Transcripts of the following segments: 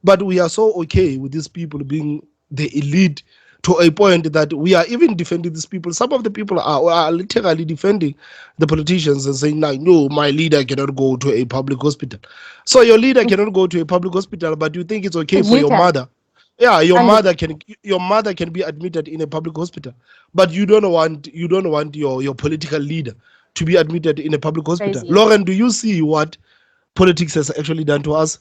But we are so okay with these people being the elite to a point that we are even defending these people. Some of the people are literally defending the politicians and saying, no, my leader cannot go to a public hospital. So your leader cannot go to a public hospital, but you think it's okay But for you your can. mother. Yeah, Understood. your mother can be admitted in a public hospital, but you don't want your political leader to be admitted in a public hospital. Crazy. Lauren, do you see what politics has actually done to us?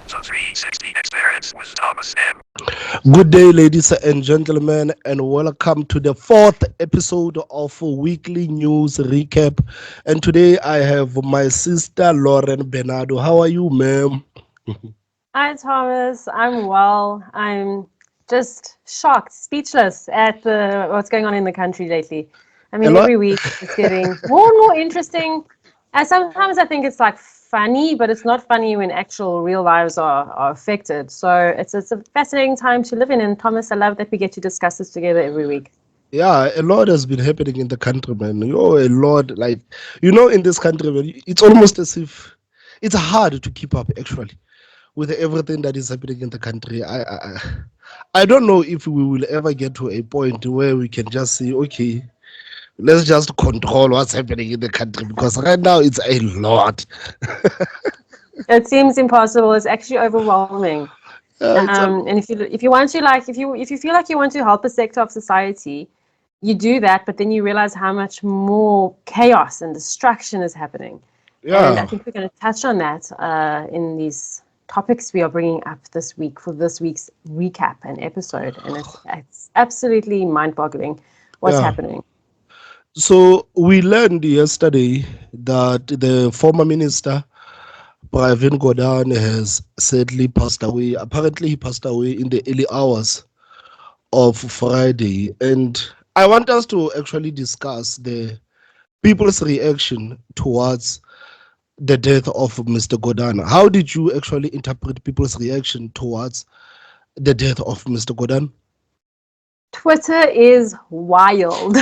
The 360 experience with Thomas M. Good day, ladies and gentlemen, and welcome to the fourth episode of Weekly News Recap. And today I have my sister Lauren Bernardo. How are you, ma'am? Hi, Thomas. I'm well. I'm just shocked, speechless at what's going on in the country lately. I A mean, lot. every week it's getting more and more interesting. And sometimes I think it's like funny, but it's not funny when actual real lives are affected. So it's a fascinating time to live in. And Thomas, I love that we get to discuss this together every week. Yeah, a lot has been happening in the country, man. A lot. Like, in this country, man, it's almost as if it's hard to keep up, actually, with everything that is happening in the country. I don't know if we will ever get to a point where we can just say, okay, let's just control what's happening in the country, because right now it's a lot. It seems impossible. It's actually overwhelming. It's a And if you want to like if you feel like you want to help a sector of society, you do that, but then you realize how much more chaos and destruction is happening. And I yeah, think we're going to touch on that in these topics we are bringing up this week for this week's recap and episode. And it's absolutely mind-boggling what's yeah. happening. So we learned yesterday that the former minister Pravin Gordhan has sadly passed away. Apparently, he passed away in the early hours of Friday, and I want us to actually discuss the people's reaction towards the death of Mr. Gordhan. How did you actually interpret people's reaction towards the death of Mr. Gordhan? Twitter is wild.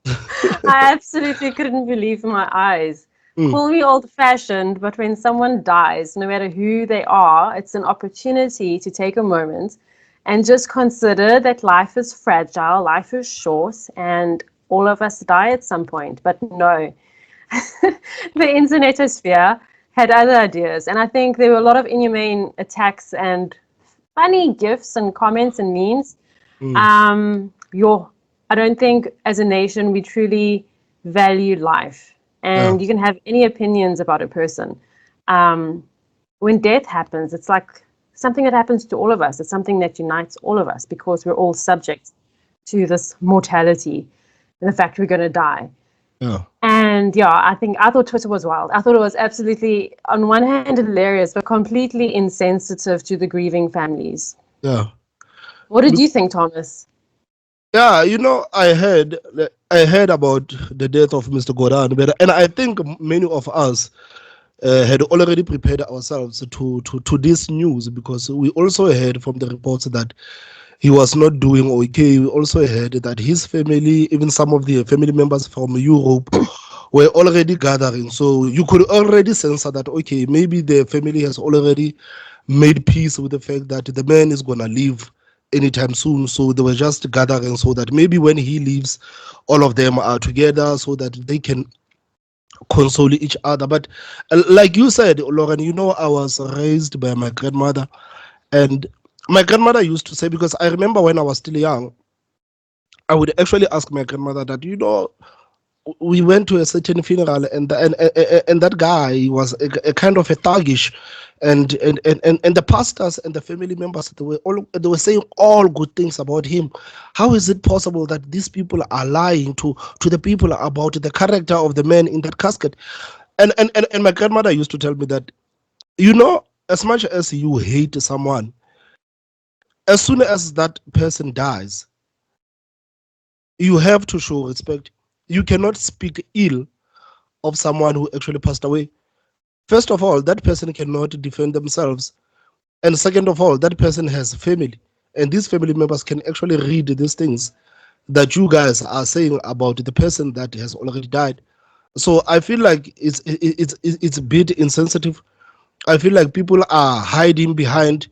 I absolutely couldn't believe my eyes. Mm, Call me old fashioned, but when someone dies, no matter who they are, it's an opportunity to take a moment and just consider that life is fragile, life is short, and all of us die at some point. But no, the internetosphere had other ideas. And I think there were a lot of inhumane attacks and funny gifs and comments and memes. mm, Your I don't think as a nation we truly value life, yeah, and you can have any opinions about a person. Um, when death happens, it's like something that happens to all of us. It's something that unites all of us because we're all subject to this mortality and the fact we're going to die. yeah, And yeah, I thought Twitter was wild. I thought it was absolutely, on one hand, hilarious, but completely insensitive to the grieving families. yeah. What did Look, you think, Thomas? yeah, I heard about the death of Mr. Gordhan, and I think many of us had already prepared ourselves to this news, because we also heard from the reports that he was not doing okay. We also heard that his family, even some of the family members from Europe, were already gathering. So you could already sense that, okay, maybe the family has already made peace with the fact that the man is going to leave anytime soon. So they were just gathering so that maybe when he leaves, all of them are together so that they can console each other. But like you said, Lauren, I was raised by my grandmother, and my grandmother used to say, because I remember when I was still young, I would actually ask my grandmother that, we went to a certain funeral, and that guy was a kind of a thuggish, and the pastors and the family members, they were saying all good things about him. How is it possible that these people are lying to the people about the character of the man in that casket? And my grandmother used to tell me that, as much as you hate someone, as soon as that person dies, you have to show respect. You cannot speak ill of someone who actually passed away. First of all, that person cannot defend themselves. And second of all, that person has family. And these family members can actually read these things. that you guys are saying about the person that has already died. So I feel like it's a bit insensitive. I feel like people are hiding behind,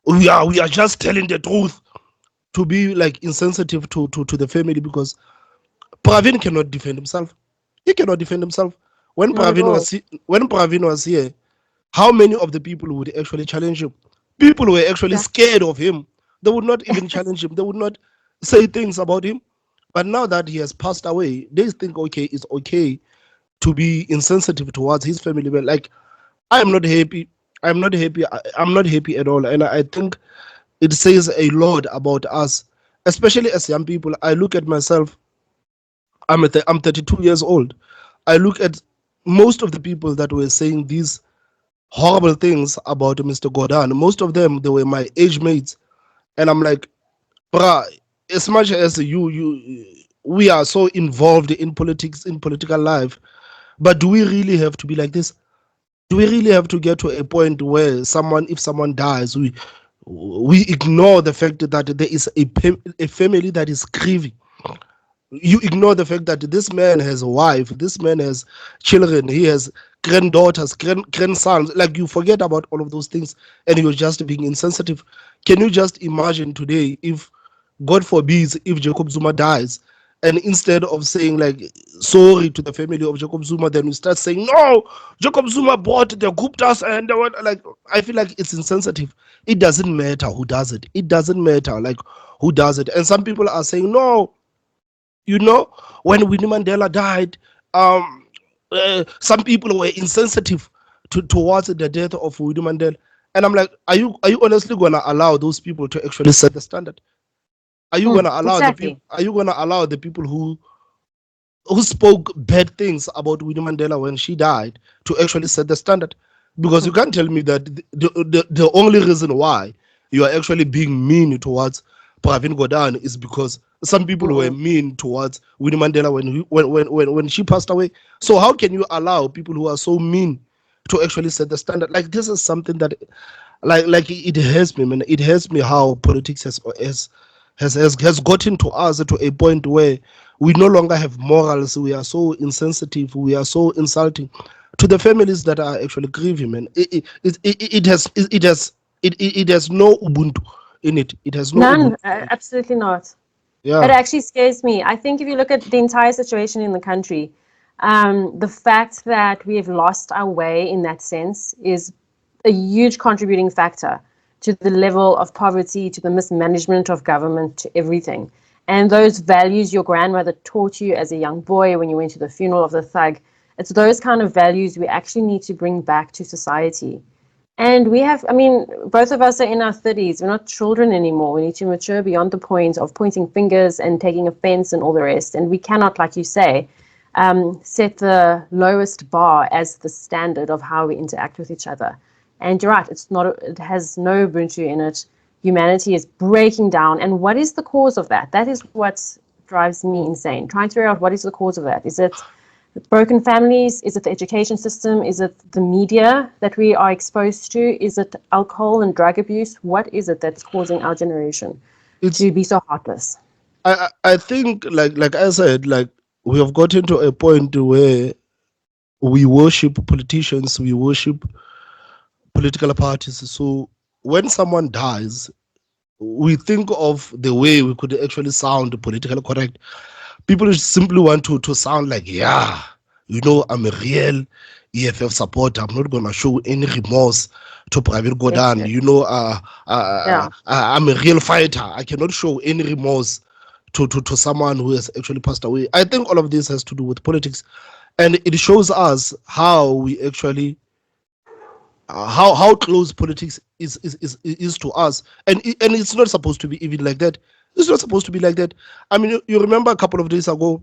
we are just telling the truth, to be like insensitive to the family, because Pravin cannot defend himself. He cannot defend himself. When Not at Pravin all. was when Pravin was here, how many of the people would actually challenge him? People were actually Exactly. scared of him. They would not even challenge him. They would not say things about him. But now that he has passed away, they think, okay, it's okay to be insensitive towards his family. But like, I am not happy. I'm not happy. I'm not happy at all. And I think it says a lot about us, especially as young people. I look at myself. I'm 32 years old. I look at most of the people that were saying these horrible things about Mr. Gordhan. Most of them, they were my age mates, and I'm like, bruh, as much as we are so involved in politics, in political life, but do we really have to be like this? Do we really have to get to a point where if someone dies, we ignore the fact that there is a family that is grieving? You ignore the fact that this man has a wife, this man has children, he has granddaughters, grandsons. Like, you forget about all of those things, and you're just being insensitive. Can you just imagine today, if God forbids, if Jacob Zuma dies, and instead of saying like sorry to the family of Jacob Zuma, then we start saying no, Jacob Zuma bought the Guptas and the what? Like, I feel like it's insensitive. It doesn't matter who does it. It doesn't matter like who does it. And some people are saying no, when Winnie Mandela died, some people were insensitive towards the death of Winnie Mandela. And I'm like, are you honestly gonna allow those people to actually set the standard? Exactly. Are you gonna allow the people who spoke bad things about Winnie Mandela when she died to actually set the standard? Because you can't tell me that the only reason why you are actually being mean towards Pravin Gordhan is because some people were Mm-mm. mean towards Winnie Mandela when she passed away. So how can you allow people who are so mean to actually set the standard? Like, this is something that, like it hurts me, man. It hurts me how politics has gotten to us to a point where we no longer have morals. We are so insensitive. We are so insulting to the families that are actually grieving, man. It has no ubuntu in it. It has no ubuntu None, in it. absolutely not. It Yeah. actually scares me. I think if you look at the entire situation in the country, the fact that we have lost our way in that sense is a huge contributing factor to the level of poverty, to the mismanagement of government, to everything. And those values your grandmother taught you as a young boy when you went to the funeral of the thug, it's those kind of values we actually need to bring back to society. And we have, I mean, both of us are in our 30s. We're not children anymore. We need to mature beyond the point of pointing fingers and taking offense and all the rest. And we cannot, like you say, set the lowest bar as the standard of how we interact with each other. And you're right, it has no Ubuntu in it. Humanity is breaking down. And what is the cause of that? That is what drives me insane. Trying to figure out what is the cause of that. Is it broken families? Is it the education system? Is it the media that we are exposed to? Is it alcohol and drug abuse? What is it that's causing our generation It's to be so heartless? I think, like I said, like, we have gotten to a point where we worship politicians, we worship political parties. So when someone dies, we think of the way we could actually sound politically correct. People simply want to sound like, yeah, I'm a real EFF supporter. I'm not gonna show any remorse to Pravin Gordhan. Definitely. Yeah. I'm a real fighter. I cannot show any remorse to someone who has actually passed away. I think all of this has to do with politics, and it shows us how we actually how close politics is to us, and it's not supposed to be even like that. It's not supposed to be like that. I mean, you remember a couple of days ago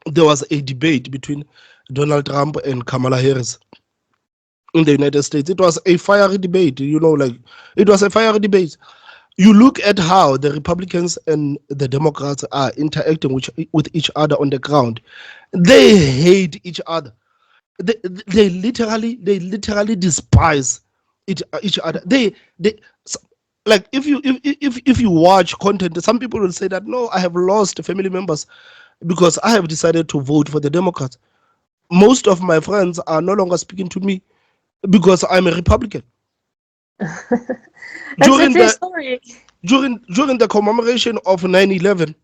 there was a debate between Donald Trump and Kamala Harris in the United States. It was a fiery debate, like, it was a fiery debate. You look at how the Republicans and the Democrats are interacting with each other on the ground. They hate each other. They literally despise each other. They Like if you watch content, some people will say that no, I have lost family members because I have decided to vote for the Democrats. Most of my friends are no longer speaking to me because I'm a Republican. That's a During true the story. during the commemoration of 9/11,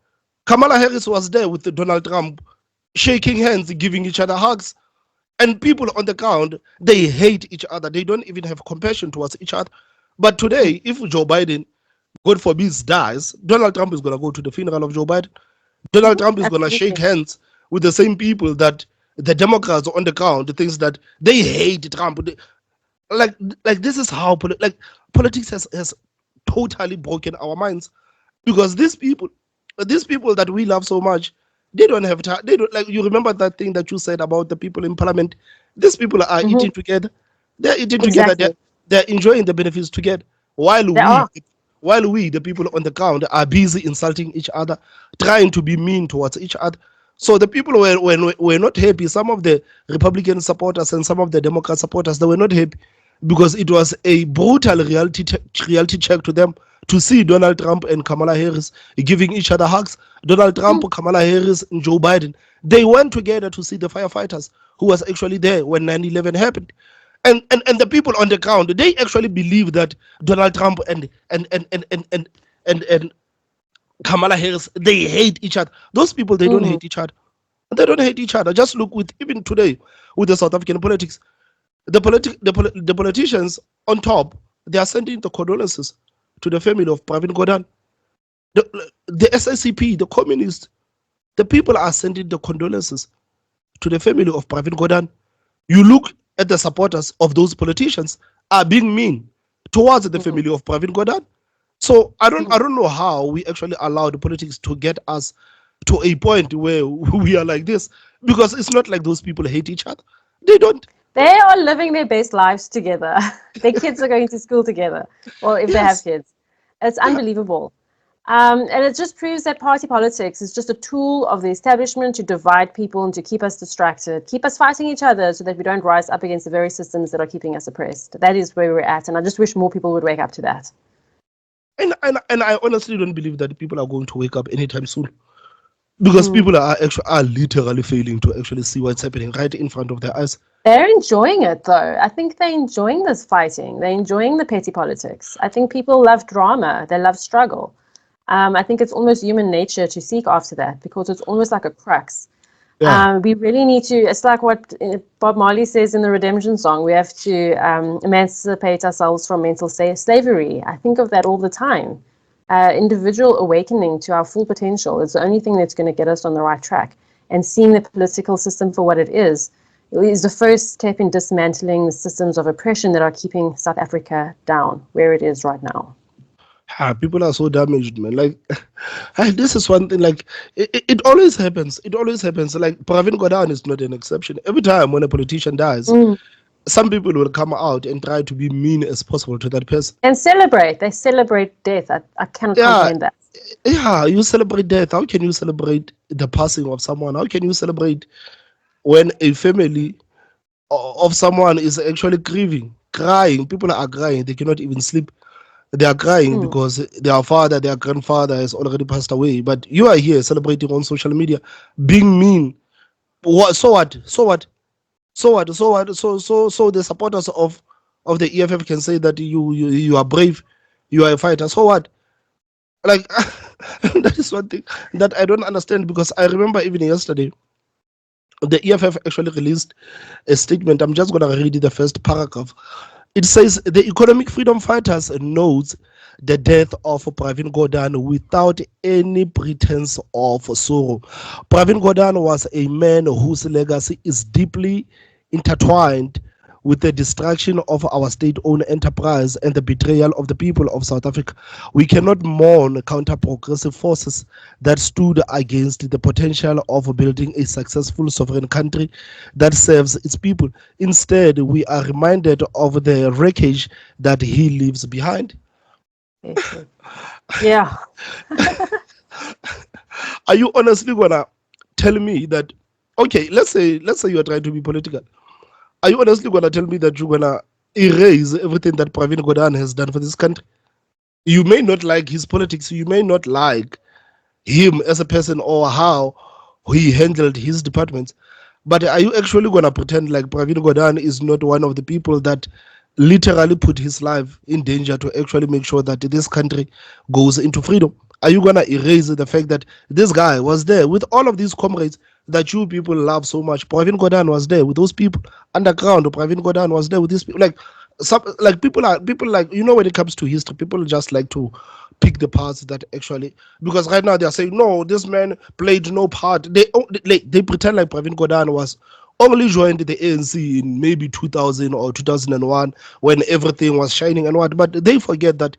Kamala Harris was there with Donald Trump, shaking hands, giving each other hugs. And people on the ground, they hate each other. They don't even have compassion towards each other. But today, if Joe Biden, God forbid, dies, Donald Trump is going to go to the funeral of Joe Biden. Donald Trump is going to shake Absolutely. hands with the same people that the Democrats on the ground, the things that they hate Trump. Like, like this is how politics has totally broken our minds, because these people that we love so much, they don't have time. They don't, like, you remember that thing that you said about the people in parliament. These people are Hmm. eating together. They're eating together. Exactly. They're enjoying the benefits together, while They we are. while we the people on the ground are busy insulting each other, trying to be mean towards each other. So the people were not happy. Some of the Republican supporters and some of the Democrat supporters, they were not happy because it was a brutal reality check to them to see Donald Trump and Kamala Harris giving each other hugs. Donald Trump, Kamala Harris, and Joe Biden, they went together to see the firefighters who was actually there when 9/11 happened. And the people on the ground, they actually believe that Donald Trump and Kamala Harris, they hate each other. Those people, they don't Mm. hate each other. They don't hate each other. Just look with even today with the South African politics. The politicians on top, they are sending the condolences to the family of Pravin Gordhan. The SICP, the communists, the people are sending the condolences to the family of Pravin Gordhan. You look at the supporters of those politicians are being mean towards the Mm. family of Pravin Gordhan. So I Mm. don't know how we actually allow the politics to get us to a point where we are like this, because it's not like those people hate each other. They don't. They are living their best lives together. Their kids are going to school together. Well, if they have Yes. kids, it's Yeah. unbelievable. And it just proves that party politics is just a tool of the establishment to divide people and to keep us distracted, keep us fighting each other so that we don't rise up against the very systems that are keeping us oppressed. That is where we're at. And I just wish more people would wake up to that. And I honestly don't believe that people are going to wake up anytime soon, because Mm. people are literally failing to actually see what's happening right in front of their eyes. They're enjoying it, though. I think they're enjoying this fighting. They're enjoying the petty politics. I think people love drama. They love struggle. I think it's almost human nature to seek after that because it's almost like a crux. Yeah. We really need to, it's like what Bob Marley says in the Redemption song, we have to emancipate ourselves from mental slavery. I think of that all the time. Individual awakening to our full potential is the only thing that's going to get us on the right track. And seeing the political system for what it is the first step in dismantling the systems of oppression that are keeping South Africa down where it is right now. People are so damaged, man. Like, this is one thing. Like, it always happens. It always happens. Like, Pravin Gordhan is not an exception. Every time when a politician dies, Mm. some people will come out and try to be mean as possible to that person. And celebrate. They celebrate death. I cannot Yeah, comprehend that. yeah. You celebrate death. How can you celebrate the passing of someone? How can you celebrate when a family of someone is actually grieving, crying? People are crying. They cannot even sleep. They are crying Mm. because their father, their grandfather has already passed away. But you are here celebrating on social media, being mean. What? So what? So what? So what? So what? So the supporters of the EFF can say that you are brave, you are a fighter. So what? Like, that is one thing that I don't understand, because I remember even yesterday the EFF actually released a statement. I'm just gonna read the first paragraph. It says the economic freedom fighters notes the death of Pravin Gordhan without any pretense of sorrow. Pravin Gordhan was a man whose legacy is deeply intertwined with the destruction of our state-owned enterprise and the betrayal of the people of South Africa. We cannot mourn counter-progressive forces that stood against the potential of building a successful sovereign country that serves its people. Instead, we are reminded of the wreckage that he leaves behind. Yes, yes. Yeah. Are you honestly gonna tell me that, okay, let's say you are trying to be political. Are you honestly gonna tell me that you're gonna erase everything that Pravin Gordhan has done for this country? You may not like his politics, you may not like him as a person or how he handled his departments. But are you actually going to pretend like Pravin Gordhan is not one of the people that literally put his life in danger to actually make sure that this country goes into freedom? Are you going to erase the fact that this guy was there with all of these comrades that you people love so much? Pravin Gordhan was there with those people underground. Pravin Gordhan was there with these people. Like some, like people like, when it comes to history, people just like to pick the parts that actually, because right now they are saying no, this man played no part. They pretend like Pravin Gordhan was only joined the ANC in maybe 2000 or 2001 when everything was shining and what, but they forget that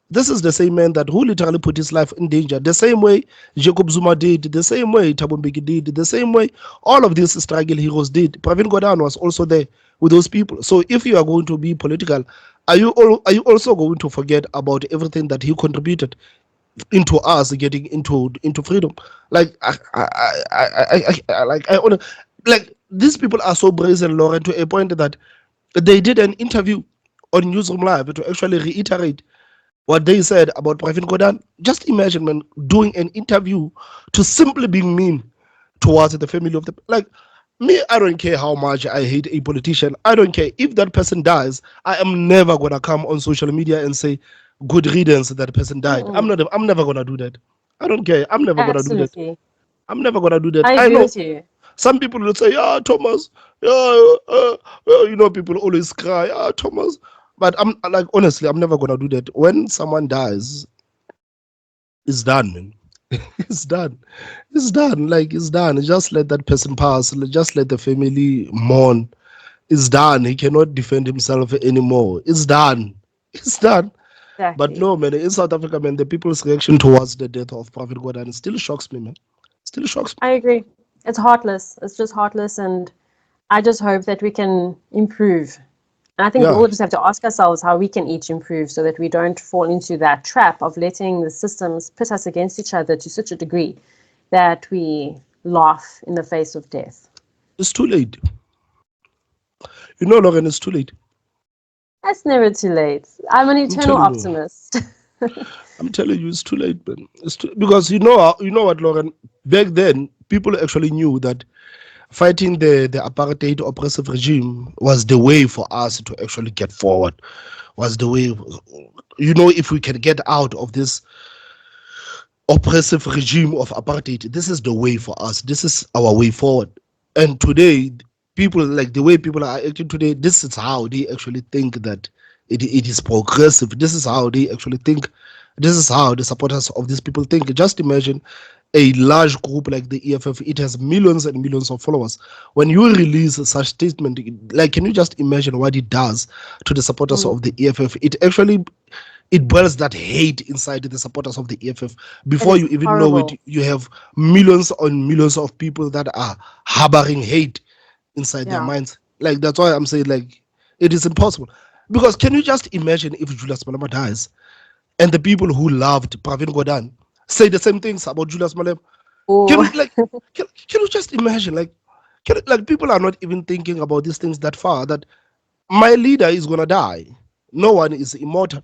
this is the same man that who literally put his life in danger. The same way Jacob Zuma did, the same way Thabo Mbeki did, the same way all of these struggle heroes did. Pravin Gordhan was also there with those people. So if you are going to be political, are you also going to forget about everything that he contributed into us getting into freedom? Like like these people are so brazen, Lauren, to a point that they did an interview on Newsroom Live to actually reiterate what they said about Pravin Gordhan. Just imagine, man, doing an interview to simply being mean towards the family of the, like, me. I don't care how much I hate a politician. I don't care if that person dies. I am never gonna come on social media and say good riddance that person died. Mm-mm. I'm never gonna do that. I don't care. I'm never gonna do that. Absolutely. I'm never gonna do that. I I agree know with you. some people will say, "Yeah, Thomas, people always cry, ah, Thomas." But I'm like, honestly, I'm never gonna do that. When someone dies, it's done, man. It's done. It's done. Like, it's done. Just let that person pass. Just let the family mourn. It's done. He cannot defend himself anymore. It's done. It's done. But Exactly. no, man, in South Africa, man, the people's reaction towards the death of Pravin Gordhan still shocks me, man. Still shocks me. I agree. It's heartless. It's just heartless, and I just hope that we can improve. And I think we Yeah. all just have to ask ourselves how we can each improve so that we don't fall into that trap of letting the systems pit us against each other to such a degree that we laugh in the face of death. It's too late. Lauren, it's too late. It's never too late. I'm an I'm eternal telling you. optimist. I'm telling you, it's too late, man. Because you know what, Lauren. Back then, people actually knew that fighting the apartheid oppressive regime was the way for us to actually get forward. Was the way, if we can get out of this oppressive regime of apartheid, this is the way for us. This is our way forward. And today, people, like the way people are acting today, this is how they actually think that it is progressive. This is how they actually think. This is how the supporters of these people think. Just imagine a large group like the EFF. It has millions and millions of followers. When you release such statement, like, can you just imagine what it does to the supporters Mm. of the EFF? It boils that hate inside the supporters of the EFF. It Before is you even know it, horrible. you have millions on millions of people that are harboring hate inside their Yeah. minds. Like, that's why I'm saying, like, it is impossible. Because can you just imagine if Julius Malema dies and the people who loved Pravin Gordhan say the same things about Julius Malema? Can Oh, you like can you just imagine, like, people are not even thinking about these things that far, that my leader is gonna die. No one is immortal.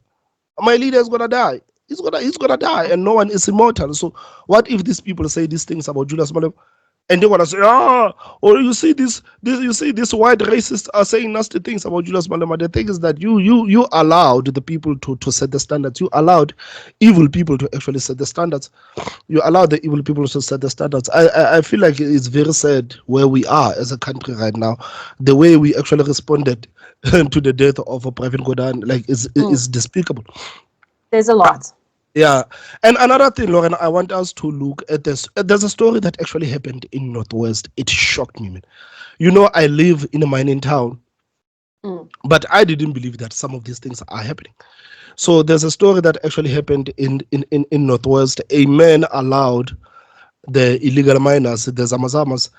My leader is gonna die. He's gonna die, and no one is immortal. So what if these people say these things about Julius Malema, and they wanna say, or you see this white racists are saying nasty things about Julius Malema? The thing is that you allowed the people to set the standards. You allowed evil people to actually set the standards. You allow the evil people to set the standards. I feel like it's very sad where we are as a country right now. The way we actually responded to the death of a Pravin Gordhan, like, mm. is despicable. There's a lot. Yeah. And another thing, Lauren, I want us to look at this. There's a story that actually happened in Northwest. It shocked me, man. I live in a mining town, Mm. but I didn't believe that some of these things are happening. So there's a story that actually happened in Northwest. A man allowed the illegal miners, the Zamazamas,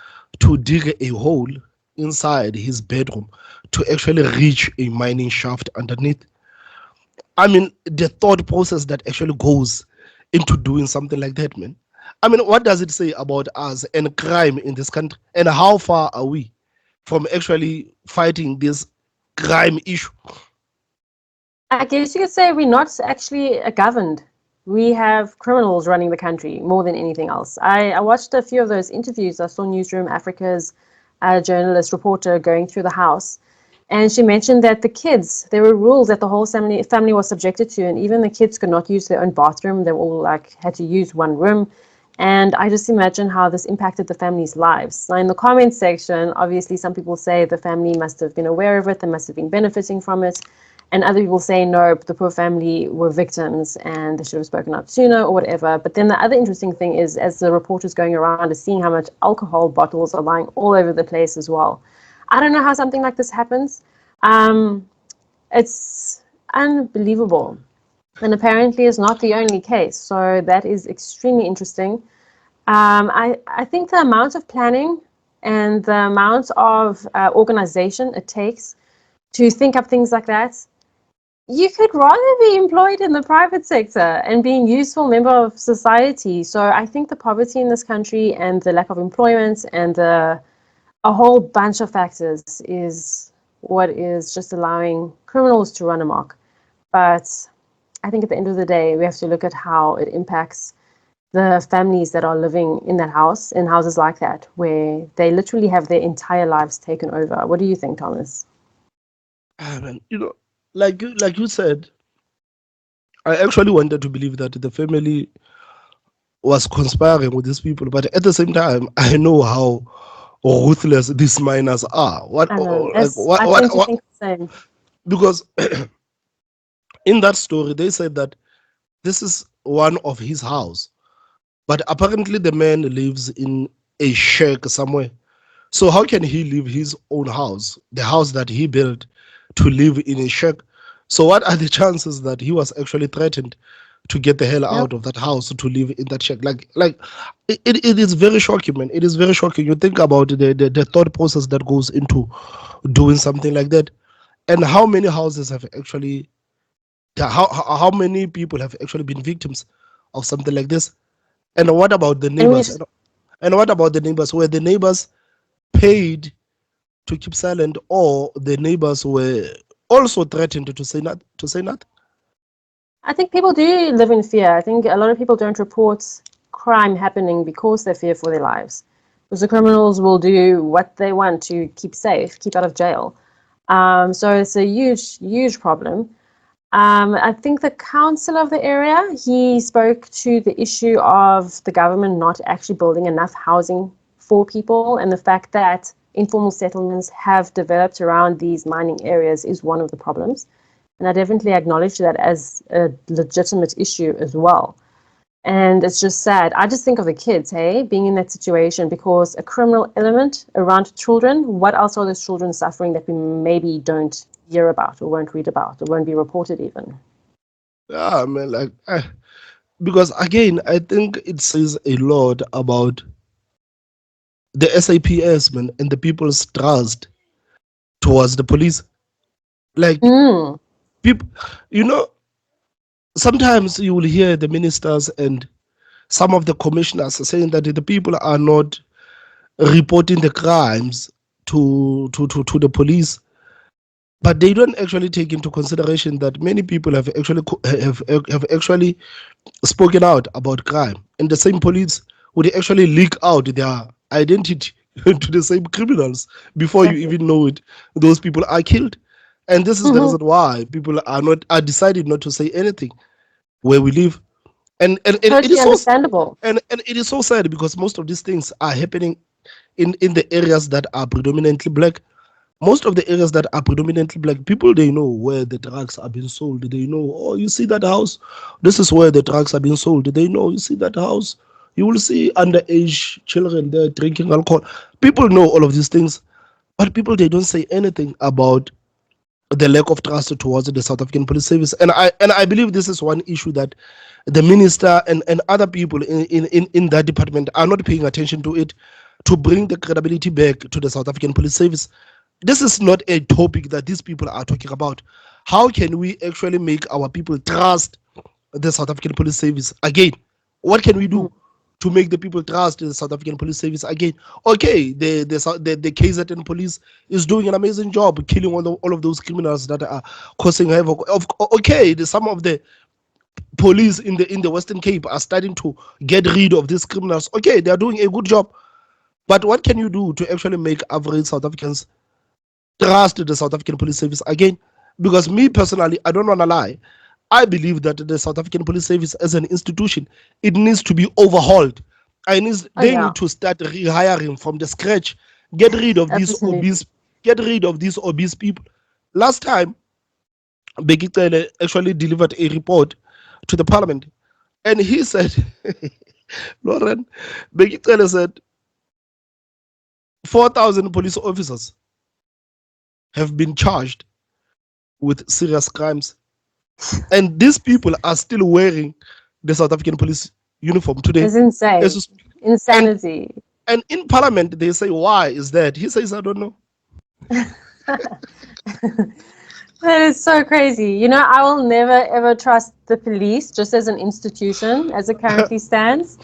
to dig a hole inside his bedroom to actually reach a mining shaft underneath. I mean, the thought process that actually goes into doing something like that, man. I mean, what does it say about us and crime in this country? And how far are we from actually fighting this crime issue? I guess you could say we're not actually governed. We have criminals running the country more than anything else. I watched a few of those interviews. I saw Newsroom Africa's journalist reporter going through the house, and she mentioned that the kids, there were rules that the whole family was subjected to, and even the kids could not use their own bathroom. They all had to use one room. And I just imagine how this impacted the family's lives. Now, in the comments section, obviously, some people say the family must have been aware of it, they must have been benefiting from it. And other people say, no, the poor family were victims and they should have spoken out sooner or whatever. But then the other interesting thing is, as the reporters going around, is seeing how much alcohol bottles are lying all over the place as well. I don't know how something like this happens. It's unbelievable. And apparently it's not the only case. So that is extremely interesting. I think the amount of planning and the amount of organization it takes to think up things like that, you could rather be employed in the private sector and being a useful member of society. So I think the poverty in this country and the lack of employment and a whole bunch of factors is what is just allowing criminals to run amok. But I think at the end of the day, we have to look at how it impacts the families that are living in that house, in houses like that, where they literally have their entire lives taken over. What do you think, Thomas? Man, like you said, I actually wanted to believe that the family was conspiring with these people, but at the same time, I know how ruthless these miners are. I know. I tend to think the same. Because in that story, they said that this is one of his house, but apparently the man lives in a shack somewhere. So how can he leave his own house, the house that he built, to live in a shack? So what are the chances that he was actually threatened to get the hell Yep. out of that house to live in that shack? Like it is very shocking, man. It is very shocking. You think about the thought process that goes into doing something like that, and how many houses have actually, how many people have actually been victims of something like this? And what about the And we neighbors? And what about the neighbors? Were the neighbors paid to keep silent, or the neighbors were also threatened to say not to say nothing? I think people do live in fear. I think a lot of people don't report crime happening because they fear for their lives. Because the criminals will do what they want to keep safe, keep out of jail. So it's a huge, huge problem. I think the council of the area, he spoke to the issue of the government not actually building enough housing for people, and the fact that informal settlements have developed around these mining areas is one of the problems. And I definitely acknowledge that as a legitimate issue as well. And it's just sad. I just think of the kids, hey, being in that situation, because a criminal element around children, what else are those children suffering that we maybe don't hear about or won't read about or won't be reported even? Yeah, man, because again, I think it says a lot about the SAPS, man, and the people's trust towards the police. Like Mm. people, you know, sometimes you will hear the ministers and some of the commissioners saying that the people are not reporting the crimes to the police, but they don't actually take into consideration that many people have actually spoken out about crime, and the same police would actually leak out their identity to the same criminals before you Exactly. even know it. Those people are killed, and this is the Mm-hmm. reason why people are decided not to say anything where we live, and it Totally is so understandable. and it is so sad because most of these things are happening in the areas that are predominantly black. Most of the areas that are predominantly black, people, they know where the drugs are being sold. They know, oh, you see that house, this is where the drugs are being sold. They know, you see that house, you will see underage children there drinking alcohol. People know all of these things, but people, they don't say anything about the lack of trust towards the South African Police Service. And I believe this is one issue that the minister and other people in that department are not paying attention to it, to bring the credibility back to the South African Police Service. This is not a topic that these people are talking about. How can we actually make our people trust the South African Police Service? Again, what can we Mm. do? to make the people trust the South African police service again. Okay, the KZN police is doing an amazing job killing all of those criminals that are causing havoc. Okay, some of the police in the Western Cape are starting to get rid of these criminals. Okay, they are doing a good job. But what can you do to actually make average South Africans trust the South African police service again? Because me personally, I don't want to lie. I believe that the South African police service as an institution, it needs to be overhauled. Oh They yeah, need to start rehiring from the scratch. Get rid of these absolutely. obese, get rid of these obese people. Last time, Begitele actually delivered a report to the parliament, and he said, Lauren, Begitele said 4,000 police officers have been charged with serious crimes, and these people are still wearing the South African police uniform today. It's insane. And Insanity. in parliament they say, why is that? He says, I don't know. That is so crazy. You know, I will never ever trust the police just as an institution as it currently stands.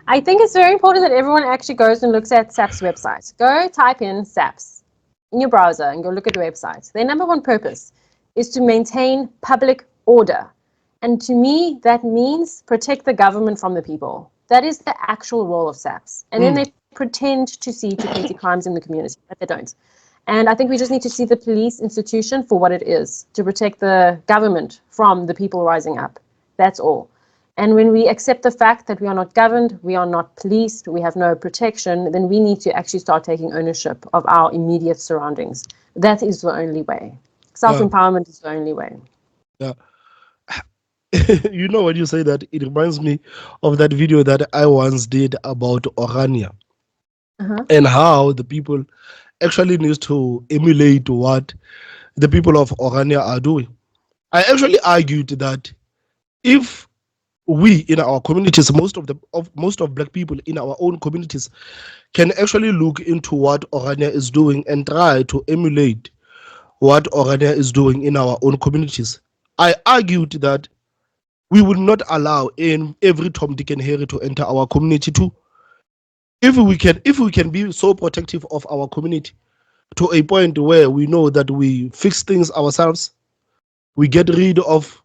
I think it's very important that everyone actually goes and looks at SAP's website. Go type in SAPS in your browser and go look at the website. Their number one purpose is to maintain public order. And to me, that means protect the government from the people. That is the actual role of SAPS. And then they pretend to see to petty crimes in the community, but they don't. And I think we just need to see the police institution for what it is, to protect the government from the people rising up. That's all. And when we accept the fact that we are not governed, we are not policed, we have no protection, then we need to actually start taking ownership of our immediate surroundings. That is the only way. Self-empowerment is the only way. Yeah. You know, when you say that, it reminds me of that video that I once did about Orania and how the people actually need to emulate what the people of Orania are doing. I actually argued that if we in our communities, most of black people in our own communities, can actually look into what Orania is doing and try to emulate what Orania is doing in our own communities, I argued that we will not allow in every Tom, Dick, and Harry to enter our community too. If we can be so protective of our community to a point where we know that we fix things ourselves, we get rid of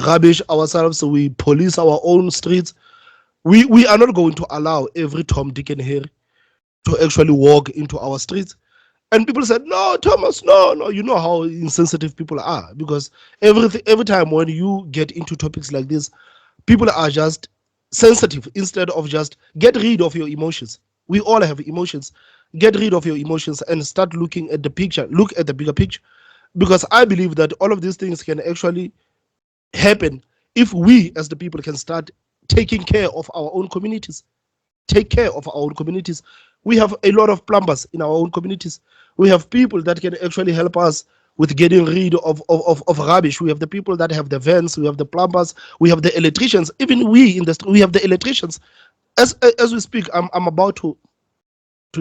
rubbish ourselves, we police our own streets, we are not going to allow every Tom, Dick, and Harry to actually walk into our streets. And people said, no, Thomas, no. You know how insensitive people are, because every time when you get into topics like this, people are just sensitive instead of just get rid of your emotions. We all have emotions. Get rid of your emotions and start looking at the picture. Look at the bigger picture. Because I believe that all of these things can actually happen if we as the people can start taking care of our own communities. Take care of our own communities. We have a lot of plumbers in our own communities. We have people that can actually help us with getting rid of rubbish. We have the people that have the vans, we have the plumbers, we have the electricians. Even we in the we have the electricians. As we speak, I'm about to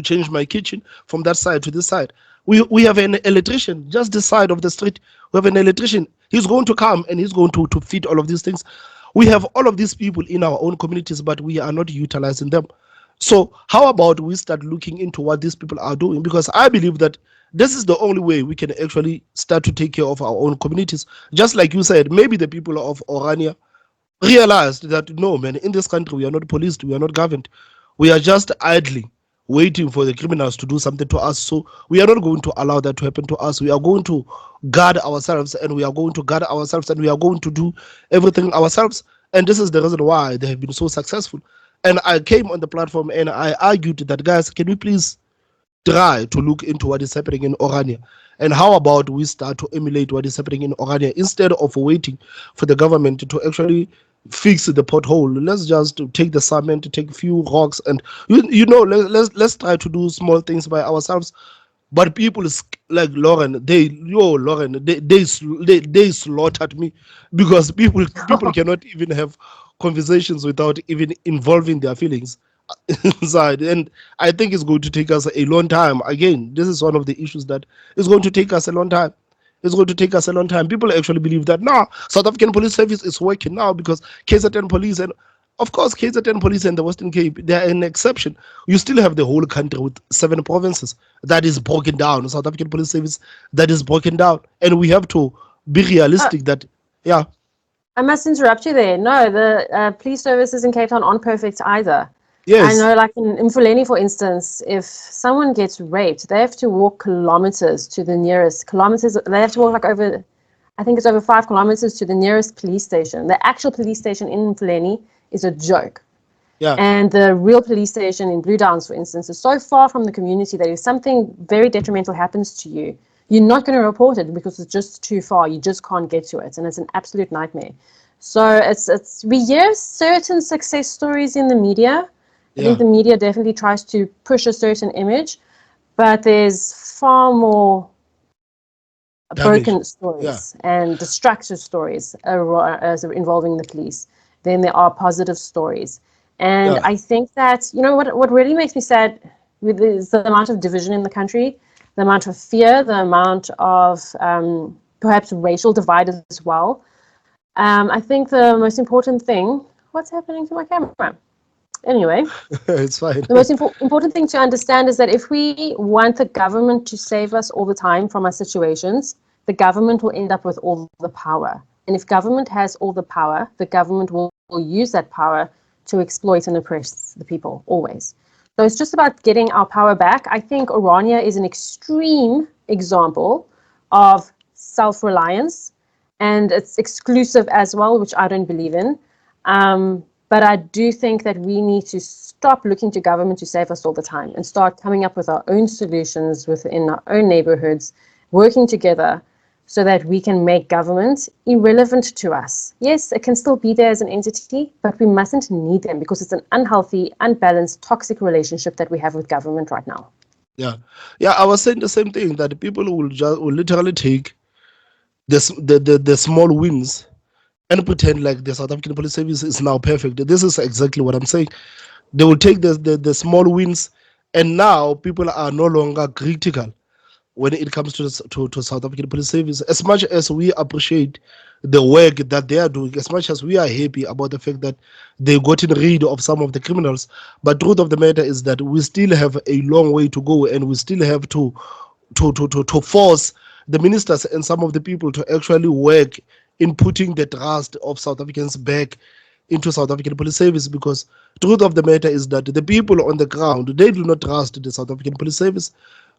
change my kitchen from that side to this side. We have an electrician just this side of the street. We have an electrician. He's going to come and he's going to feed all of these things. We have all of these people in our own communities, but we are not utilizing them. So how about we start looking into what these people are doing? Because I believe that this is the only way we can actually start to take care of our own communities. Just like you said, maybe the people of Orania realized that, no, man, in this country, we are not policed, we are not governed. We are just idly waiting for the criminals to do something to us. So we are not going to allow that to happen to us. We are going to guard ourselves, and we are going to guard ourselves, and we are going to do everything ourselves. And this is the reason why they have been so successful. And I came on the platform and I argued that, guys, can we please try to look into what is happening in Orania? And how about we start to emulate what is happening in Orania instead of waiting for the government to actually fix the pothole? Let's just take the cement, take a few rocks, and let's try to do small things by ourselves. But people like Lauren, they slaughtered me, because people cannot even have conversations without even involving their feelings inside. And I think it's going to take us a long time. Again, this is one of the issues that is going to take us a long time. It's going to take us a long time. People actually believe that now South African police service is working now because KZN police, and Of course, KZN police and the Western Cape, they are an exception. You still have the whole country with 7 provinces that is broken down. South African Police Service that is broken down, and we have to be realistic. That yeah, I must interrupt you there. No, the police services in Cape Town aren't perfect either. I yes, know, like in Mfuleni, for instance, if someone gets raped, they have to walk kilometers to the nearest kilometers. They have to walk like over, I think it's over 5 kilometers to the nearest police station. The actual police station in Mfuleni is a joke. yeah, And the real police station in Blue Downs, for instance, is so far from the community that if something very detrimental happens to you, you're not going to report it because it's just too far. You just can't get to it, and it's an absolute nightmare. So it's we hear certain success stories in the media. I yeah, think the media definitely tries to push a certain image, but there's far more damage. broken Yeah, stories and destructive stories involving the police than there are positive stories. And yeah, I think that, you know, what really makes me sad is the amount of division in the country, the amount of fear, the amount of perhaps racial divide as well. I think the most important thing, what's happening to my camera? Anyway, it's fine. the most important thing to understand is that if we want the government to save us all the time from our situations, the government will end up with all the power. And if government has all the power, the government will use that power to exploit and oppress the people, always. So it's just about getting our power back. I think Orania is an extreme example of self-reliance, and it's exclusive as well, which I don't believe in. But I do think that we need to stop looking to government to save us all the time and start coming up with our own solutions within our own neighborhoods, working together so that we can make government irrelevant to us. Yes, it can still be there as an entity, but we mustn't need them because it's an unhealthy, unbalanced, toxic relationship that we have with government right now. Yeah, yeah. I was saying the same thing that people will literally take the small wins and pretend like the South African Police Service is now perfect. This is exactly what I'm saying. They will take the small wins, and now people are no longer critical when it comes to South African Police Service. As much as we appreciate the work that they are doing, as much as we are happy about the fact that they gotten rid of some of the criminals, but truth of the matter is that we still have a long way to go, and we still have to force the ministers and some of the people to actually work in putting the trust of South Africans back into South African Police Service, because truth of the matter is that the people on the ground, they do not trust the South African Police Service.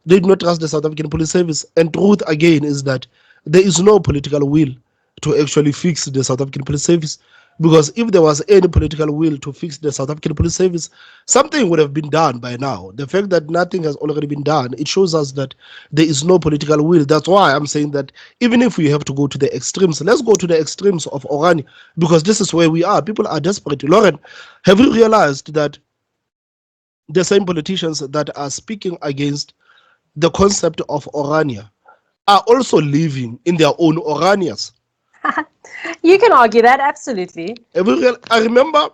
They do not trust the South African Police Service. And truth again is that there is no political will to actually fix the South African Police Service. Because if there was any political will to fix the South African Police Service, something would have been done by now. The fact that nothing has already been done, it shows us that there is no political will. That's why I'm saying that even if we have to go to the extremes, let's go to the extremes of Orani, because this is where we are. People are desperate. Lauren, have you realized that the same politicians that are speaking against the concept of Orania are also living in their own Oranias? You can argue that, absolutely. I remember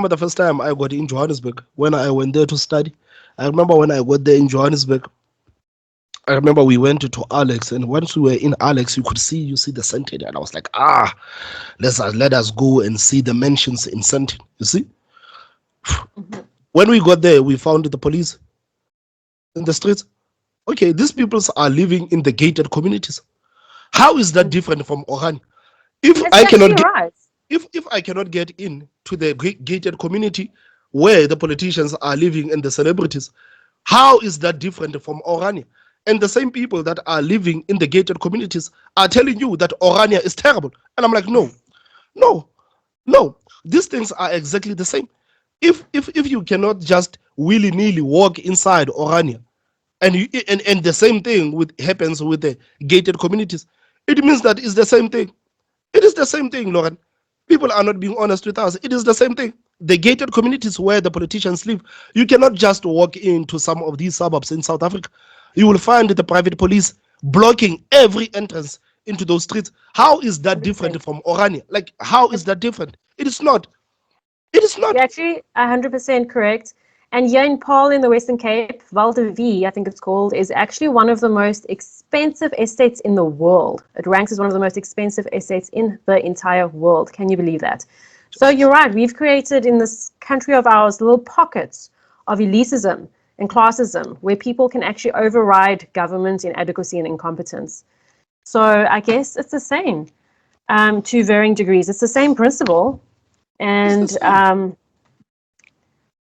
the first time I got in Johannesburg when I went there to study. I remember when I got there in Johannesburg. I remember we went to Alex, and once we were in Alex, you see the Sentin, and I was like, let us go and see the mansions in Sentin. You see, when we got there, we found the police in the streets. Okay, these people are living in the gated communities. How is that different from Orani? If It's I actually cannot get right. if I cannot get in to the gated community where the politicians are living and the celebrities, how is that different from Orania? And the same people that are living in the gated communities are telling you that Orania is terrible. And I'm like, no, no, no. These things are exactly the same. If you cannot just willy-nilly walk inside Orania, and the same thing happens with the gated communities, it means that it's the same thing. It is the same thing, Lauren. People are not being honest with us. It is the same thing. The gated communities where the politicians live, you cannot just walk into some of these suburbs in South Africa. You will find the private police blocking every entrance into those streets. How is that different 100%. from Orania? Like, how is that different? It is not. It is You're not. actually 100% correct. And here in Paul in the Western Cape, Val de Vie, I think it's called, is actually one of the most expensive estates in the world. It ranks as one of the most expensive estates in the entire world. Can you believe that? So you're right. We've created in this country of ours little pockets of elitism and classism where people can actually override government inadequacy and incompetence. So I guess it's the same to varying degrees. It's the same principle. It's the And same.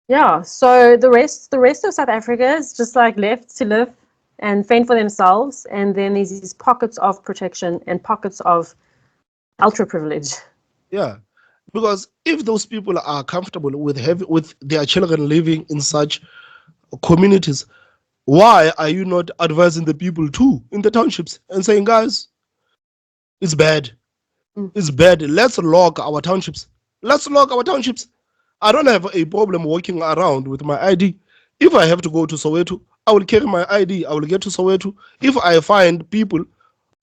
yeah, so the rest of South Africa is just like left to live and fend for themselves. And then there's these pockets of protection and pockets of ultra privilege. Yeah, because if those people are comfortable with their children living in such communities, why are you not advising the people too in the townships and saying, guys, it's bad. Mm. It's bad. Let's lock our townships. Let's lock our townships. I don't have a problem walking around with my ID. If I have to go to Soweto, I will carry my ID. I will get to Soweto. If I find people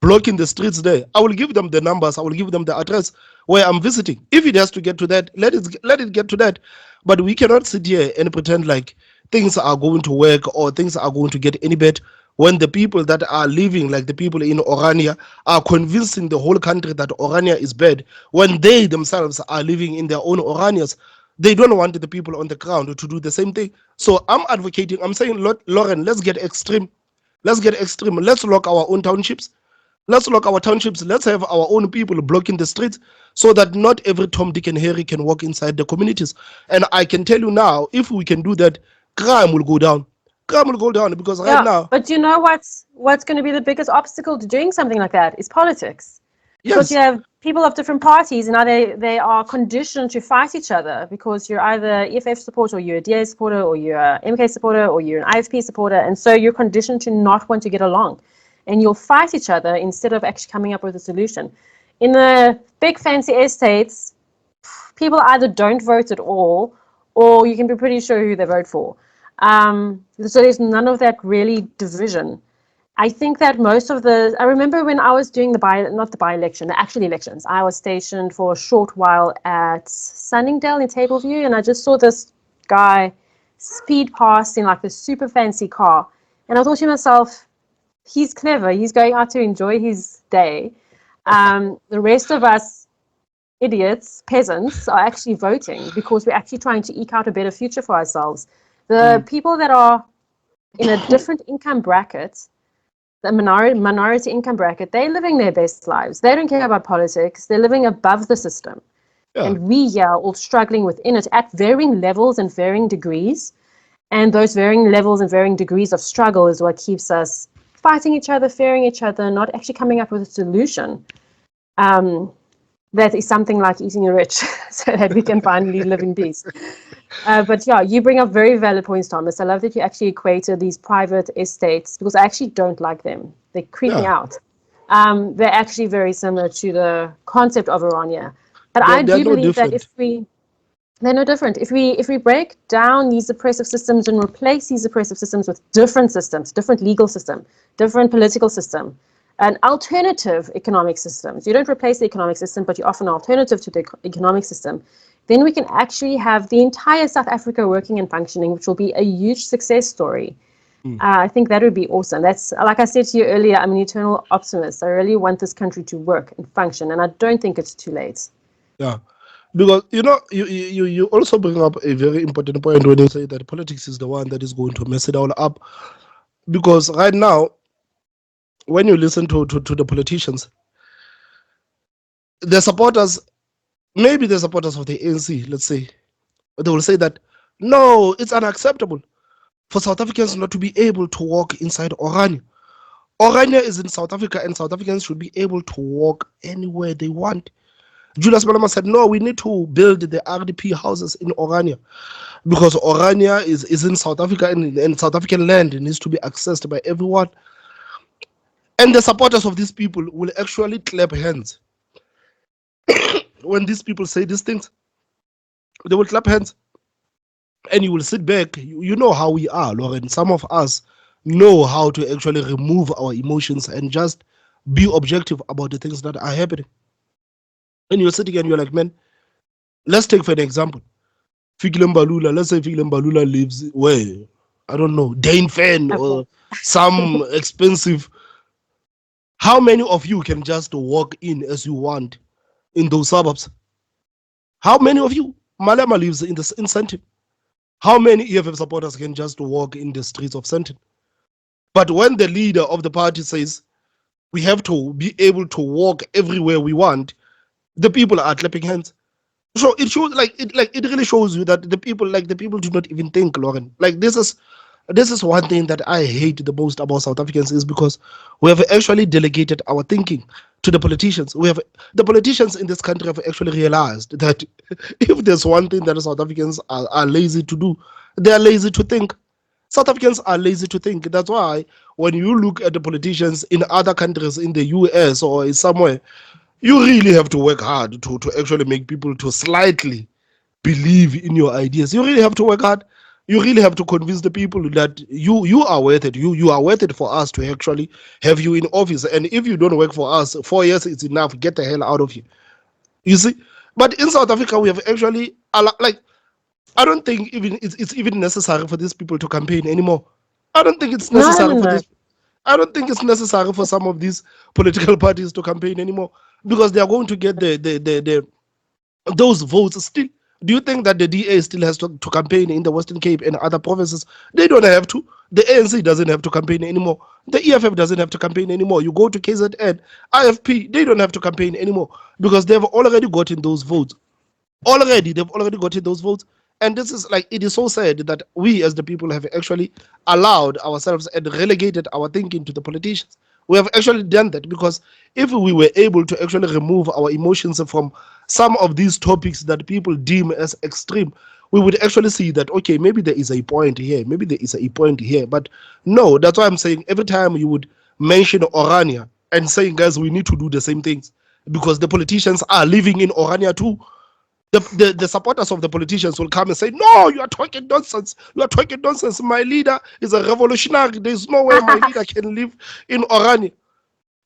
blocking the streets there, I will give them the numbers. I will give them the address where I'm visiting. If it has to get to that, let it get to that. But we cannot sit here and pretend like things are going to work or things are going to get any better when the people that are living, like the people in Orania, are convincing the whole country that Orania is bad, when they themselves are living in their own Oranias. They don't want the people on the ground to do the same thing. So I'm advocating, I'm saying, Lauren, let's get extreme. Let's get extreme. Let's lock our own townships. Let's lock our townships. Let's have our own people blocking the streets so that not every Tom, Dick, and Harry can walk inside the communities. And I can tell you now, if we can do that, crime will go down. Crime will go down because right Yeah, now, but you know what's going to be the biggest obstacle to doing something like that is politics. Because you yes, have people of different parties and now they are conditioned to fight each other because you're either EFF supporter or you're a DA supporter or you're a MK supporter or you're an IFP supporter, and so you're conditioned to not want to get along. And you'll fight each other instead of actually coming up with a solution. In the big fancy estates, people either don't vote at all or you can be pretty sure who they vote for. So there's none of that really division. I think that I remember when I was doing not the by-election, the actual elections, I was stationed for a short while at Sunningdale in Tableview, and I just saw this guy speed past in like this super fancy car. And I thought to myself, he's clever. He's going out to enjoy his day. The rest of us idiots, peasants, are actually voting because we're actually trying to eke out a better future for ourselves. The people that are in a different income bracket, the minority income bracket, they're living their best lives. They don't care about politics. They're living above the system. yeah, And we here are all struggling within it at varying levels and varying degrees. And those varying levels and varying degrees of struggle is what keeps us fighting each other, fearing each other, not actually coming up with a solution. That is something like eating the rich so that we can finally live in peace. But yeah, you bring up very valid points, Thomas. I love that you actually equated these private estates because I actually don't like them. They creep me yeah. out. They're actually very similar to the concept of Orania. But I They're do no believe that different. they're no different. If we break down these oppressive systems and replace these oppressive systems with different systems, different legal system, different political system, and alternative economic systems. You don't replace the economic system, but you offer an alternative to the economic system. Then we can actually have the entire South Africa working and functioning, which will be a huge success story. I think that would be awesome. That's like I said to you earlier, I'm an eternal optimist. I really want this country to work and function, and I don't think it's too late. Yeah. Because you also bring up a very important point when you say that politics is the one that is going to mess it all up. Because right now, when you listen to the politicians, the supporters, maybe the supporters of the ANC, let's say, they will say that no, it's unacceptable for South Africans not to be able to walk inside Orania. Orania is in South Africa, and South Africans should be able to walk anywhere they want. Julius Malema said, no, we need to build the RDP houses in Orania because Orania is in South Africa, and South African land needs to be accessed by everyone. And the supporters of these people will actually clap hands when these people say these things. They will clap hands and you will sit back. You know how we are, Lauren. Some of us know how to actually remove our emotions and just be objective about the things that are happening. And you're sitting and you're like, man, let's take for an example. Fikile Mbalula, let's say Fikile Mbalula lives where? I don't know, Dane Fan Okay. or some expensive. How many of you can just walk in as you want in those suburbs? How many of you, Malema lives in Sandton? How many EFF supporters can just walk in the streets of Sandton? But when the leader of the party says we have to be able to walk everywhere we want, the people are clapping hands. So it shows, it really shows you that the people do not even think, Lauren. Like this is one thing that I hate the most about South Africans, is because we have actually delegated our thinking to the politicians. The politicians in this country have actually realized that if there's one thing that South Africans are lazy to do, they are lazy to think. South Africans are lazy to think. That's why when you look at the politicians in other countries, in the US or somewhere, you really have to work hard to actually make people to slightly believe in your ideas. You really have to work hard. You really have to convince the people that you are worth it. You are worth it for us to actually have you in office. And if you don't work for us, 4 years is enough. Get the hell out of here. You see? But in South Africa, we have actually like, I don't think even it's even necessary for these people to campaign anymore. I don't think it's No, no, necessary for no. this. I don't think it's necessary for some of these political parties to campaign anymore, because they are going to get those votes still. Do you think that the DA still has to campaign in the Western Cape and other provinces? They don't have to. The ANC doesn't have to campaign anymore. The EFF doesn't have to campaign anymore. You go to KZN, IFP, they don't have to campaign anymore because they've already gotten those votes. They've already gotten those votes. And this is like, it is so sad that we as the people have actually allowed ourselves and relegated our thinking to the politicians. We have actually done that, because if we were able to actually remove our emotions from some of these topics that people deem as extreme, we would actually see that, okay, maybe there is a point here, maybe there is a point here. But no, that's why I'm saying every time you would mention Orania and saying, guys, we need to do the same things, because the politicians are living in Orania too. The supporters of the politicians will come and say, no, you are talking nonsense. You are talking nonsense. My leader is a revolutionary. There's no way my leader can live in Orania.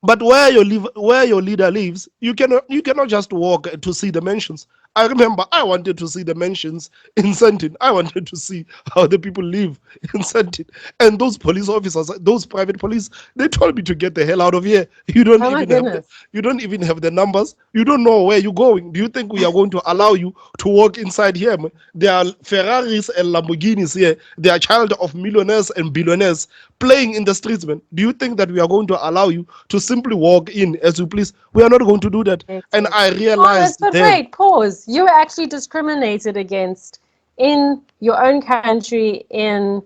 But where your leader lives, you cannot just walk to see the mansions. I remember I wanted to see the mansions in Sandton. I wanted to see how the people live in Sandton. And those police officers, those private police, they told me to get the hell out of here. Oh my goodness. You don't even have the numbers. You don't know where you're going. Do you think we are going to allow you to walk inside here, man? There are Ferraris and Lamborghinis here. They are child of millionaires and billionaires playing in the streets, man. Do you think that we are going to allow you to simply walk in as you please? We are not going to do that. And I realized But then. wait, pause. You were actually discriminated against in your own country, in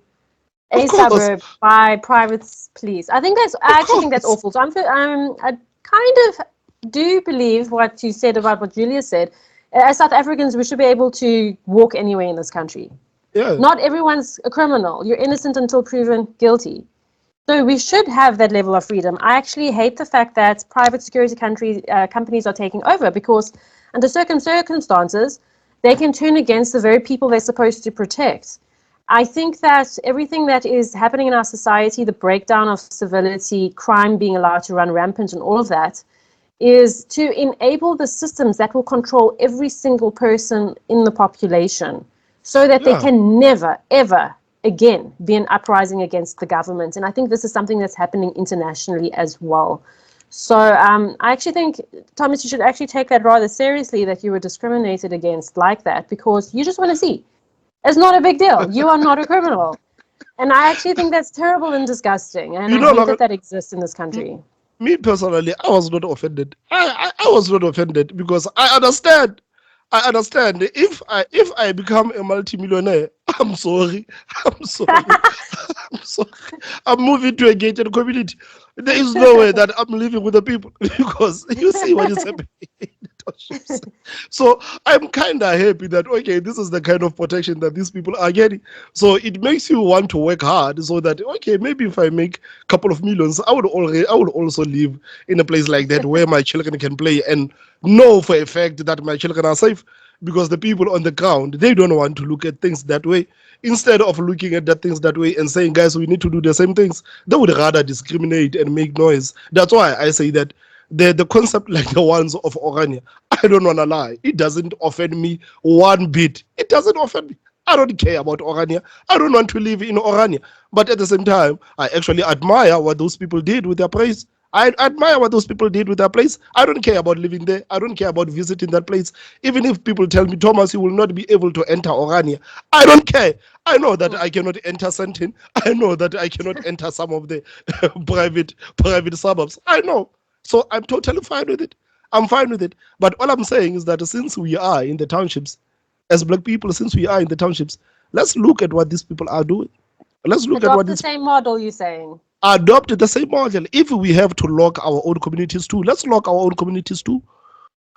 a Of course. suburb, by private police. I actually think that's course. awful. So I kind of do believe what you said about what Julia said. As South Africans, we should be able to walk anywhere in this country. Yeah. Not everyone's a criminal. You're innocent until proven guilty. So we should have that level of freedom. I actually hate the fact that private security companies are taking over, because under certain circumstances, they can turn against the very people they're supposed to protect. I think that everything that is happening in our society, the breakdown of civility, crime being allowed to run rampant and all of that, is to enable the systems that will control every single person in the population, so that they can never, ever again be an uprising against the government. And I think this is something that's happening internationally as well. So I actually think, Thomas, you should actually take that rather seriously, that you were discriminated against like that, because you just want to see. It's not a big deal. You are not a criminal. And I actually think that's terrible and disgusting. And I hate that exists in this country. Me personally, I was not offended. I was not offended, because I understand. If I become a multimillionaire, I'm sorry. I'm sorry. I'm sorry. I'm moving to a gated community. There is no way that I'm living with the people, because you see what is happening in the townships. So I'm kind of happy that, okay, this is the kind of protection that these people are getting. So it makes you want to work hard, so that, okay, maybe if I make a couple of millions, I would also live in a place like that where my children can play and know for a fact that my children are safe, because the people on the ground, they don't want to look at things that way. Instead of looking at the things that way and saying, guys, we need to do the same things, they would rather discriminate and make noise. That's why I say that the concept like the ones of Orania, I don't want to lie, it doesn't offend me one bit. It doesn't offend me. I don't care about Orania. I don't want to live in Orania. But at the same time, I actually admire what those people did with their praise. I admire what those people did with that place. I don't care about living there. I don't care about visiting that place. Even if people tell me, Thomas, you will not be able to enter Orania, I don't care. I know that I cannot enter Sentin. I know that I cannot enter some of the private suburbs. I know. So I'm totally fine with it. I'm fine with it. But all I'm saying is that since we are in the townships, as black people, since we are in the townships, let's look at what these people are doing. Let's look at Adopt what the these same model, you're saying. adopt the same model. If we have to lock our own communities too, let's lock our own communities too.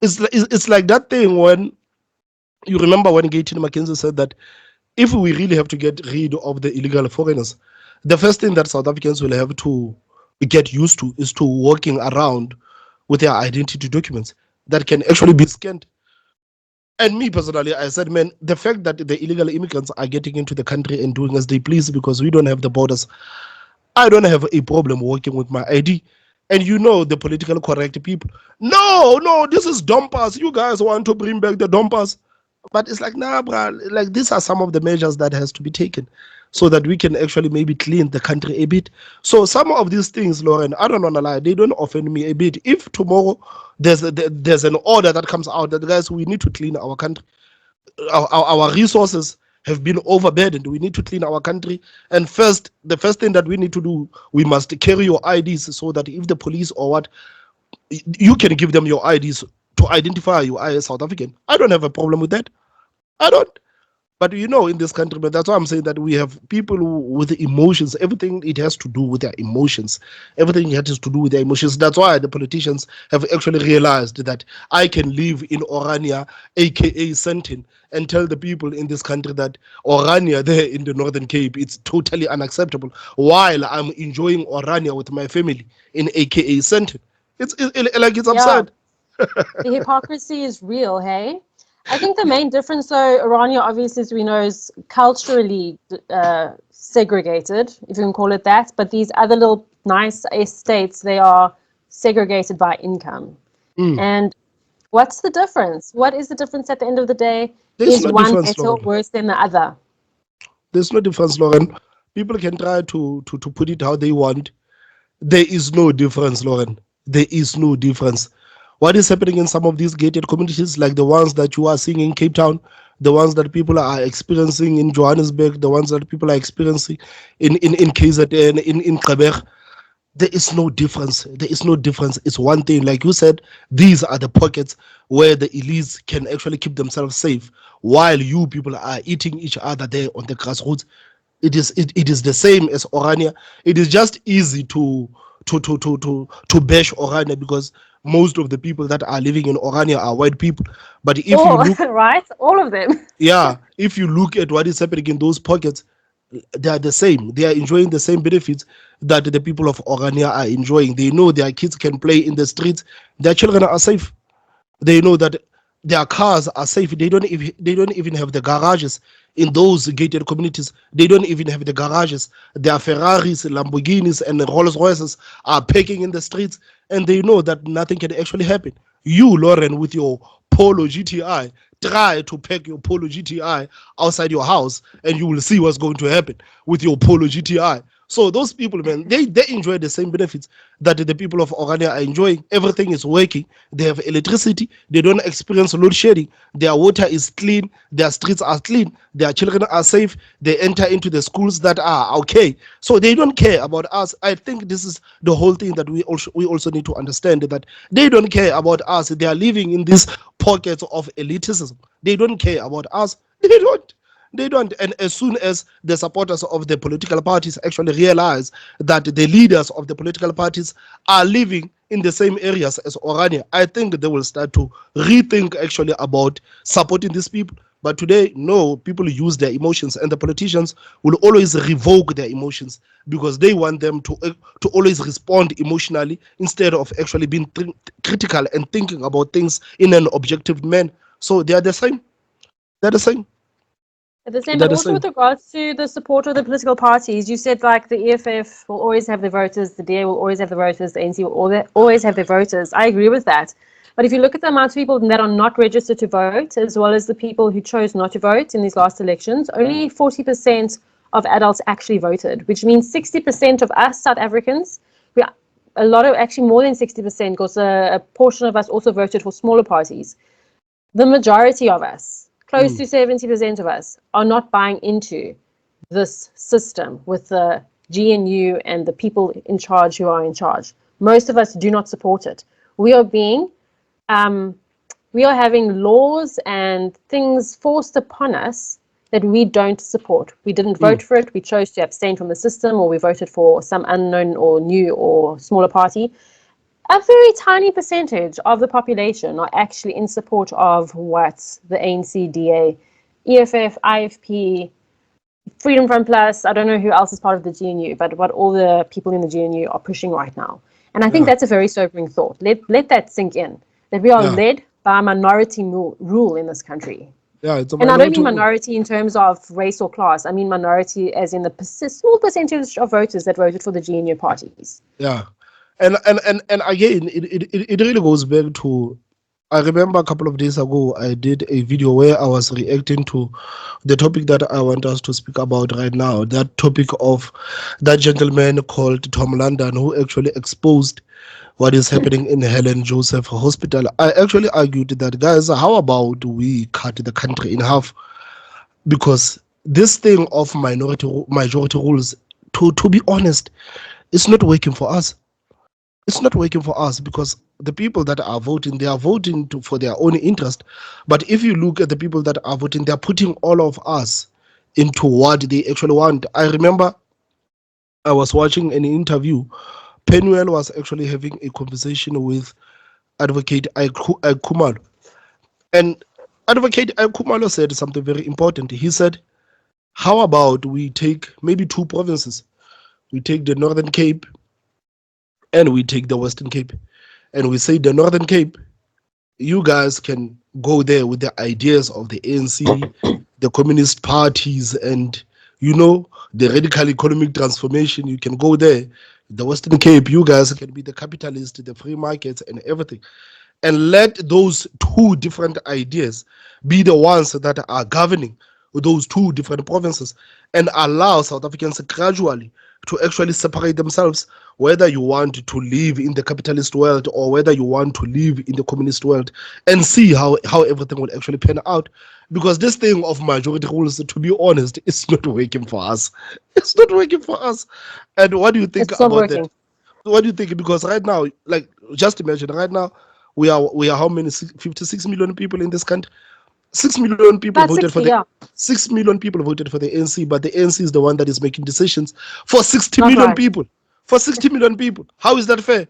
It's like that thing when you remember when Gayton McKenzie said that if we really have to get rid of the illegal foreigners, the first thing that South Africans will have to get used to is to walking around with their identity documents that can actually be scanned. And me personally, I said, man, the fact that the illegal immigrants are getting into the country and doing as they please because we don't have the borders, I don't have a problem working with my ID. And you know the political correct people. No, this is dumpers. You guys want to bring back the dumpers. But it's like, nah, bruh, like these are some of the measures that has to be taken so that we can actually maybe clean the country a bit. So some of these things, Lauren, I don't want to lie, they don't offend me a bit. If tomorrow there's an order that comes out that, guys, we need to clean our country, our resources have been overburdened. We need to clean our country. And the first thing that we need to do, we must carry your IDs so that if the police or what, you can give them your IDs to identify you as South African. I don't have a problem with that. I don't. But you know, in this country, but that's why I'm saying that we have people with emotions. Everything it has to do with their emotions. Everything it has to do with their emotions. That's why the politicians have actually realized that I can live in Orania, aka Sentin, and tell the people in this country that Orania there in the Northern Cape, it's totally unacceptable. While I'm enjoying Orania with my family in aka Sentin. It's Yeah, absurd. the hypocrisy is real, hey? I think the main difference, though, Irania, obviously, as we know, is culturally segregated, if you can call it that. But these other little nice estates, they are segregated by income. And what's the difference? What is the difference at the end of the day? There's Is no one difference, better or Lauren. worse than the other? There's no difference, Lauren. People can try to put it how they want. There is no difference, Lauren. There is no difference. What is happening in some of these gated communities, like the ones that you are seeing in Cape Town, the ones that people are experiencing in Johannesburg, the ones that people are experiencing in KZN, in Gqeberha, there is no difference. There is no difference. It's one thing. Like you said, these are the pockets where the elites can actually keep themselves safe while you people are eating each other there on the grassroots. It is the same as Orania. It is just easy to bash Orania because most of the people that are living in Orania are white people. But if you All, look, right? All of them. yeah, if you look at what is happening in those pockets, they are the same. They are enjoying the same benefits that the people of Orania are enjoying. They know their kids can play in the streets. Their children are safe. They know that their cars are safe. They don't even have the garages in those gated communities. They don't even have the garages. Their Ferraris, Lamborghinis, and Rolls Royces are parking in the streets, and they know that nothing can actually happen. You, Lauren, with your Polo GTI, try to pack your Polo GTI outside your house, and you will see what's going to happen with your Polo GTI. So those people, man, they enjoy the same benefits that the people of Orania are enjoying. Everything is working. They have electricity. They don't experience load shedding. Their water is clean. Their streets are clean. Their children are safe. They enter into the schools that are okay. So they don't care about us. I think this is the whole thing that we also need to understand, that they don't care about us. They are living in these pockets of elitism. They don't care about us. They don't. They don't. And as soon as the supporters of the political parties actually realize that the leaders of the political parties are living in the same areas as Orania, I think they will start to rethink actually about supporting these people. But today, no, people use their emotions, and the politicians will always revoke their emotions because they want them to always respond emotionally instead of actually being critical and thinking about things in an objective manner. So they are the same. They're the same. At the same, They're but the also same. with regards to the support of the political parties, you said like the EFF will always have their voters, the DA will always have the voters, the NC will always have their voters. I agree with that. But if you look at the amount of people that are not registered to vote, as well as the people who chose not to vote in these last elections, only 40% of adults actually voted, which means 60% of us South Africans, we a lot of, actually more than 60%, because a portion of us also voted for smaller parties. The majority of us, close to 70% of us, are not buying into this system with the GNU and the people in charge who are in charge. Most of us do not support it. We are having laws and things forced upon us that we don't support. We didn't vote for it. We chose to abstain from the system, or we voted for some unknown or new or smaller party. A very tiny percentage of the population are actually in support of what the ANC, DA, EFF, IFP, Freedom Front Plus, I don't know who else is part of the GNU, but what all the people in the GNU are pushing right now. And I think that's a very sobering thought. Let that sink in, that we are led by a minority rule in this country. Yeah, it's a and I don't mean rule. minority in terms of race or class. I mean minority as in the small percentage of voters that voted for the GNU parties. Yeah. And again, it really goes back to, I remember a couple of days ago, I did a video where I was reacting to the topic that I want us to speak about right now. That topic of that gentleman called Tom London, who actually exposed what is happening in Helen Joseph Hospital. I actually argued that, guys, how about we cut the country in half? Because this thing of majority rules, to be honest, it's not working for us. It's not working for us because the people that are voting, they are voting for their own interest. But if you look at the people that are voting, they're putting all of us into what they actually want. I remember I was watching an interview. Penuel was actually having a conversation with Advocate Kumalo. And Advocate Kumalo said something very important. He said, how about we take maybe two provinces? We take the Northern Cape and we take the Western Cape. And we say the Northern Cape, you guys can go there with the ideas of the ANC, the communist parties, and, the radical economic transformation. You can go there. The Western Cape, you guys can be the capitalists, the free markets, and everything. And let those two different ideas be the ones that are governing those two different provinces, and allow South Africans gradually to actually separate themselves, whether you want to live in the capitalist world or whether you want to live in the communist world, and see how everything will actually pan out. Because this thing of majority rules, to be honest, it's not working for us. It's not working for us. And what do you think It's not about working. that? What do you think? Because right now, like, just imagine, right now, we are how many? 56 million people in this country. 6 million people About voted 60, for the yeah. 6 million people voted for the ANC, but the ANC is the one that is making decisions for 60 Not million right. people. For 60 million people. How is that fair?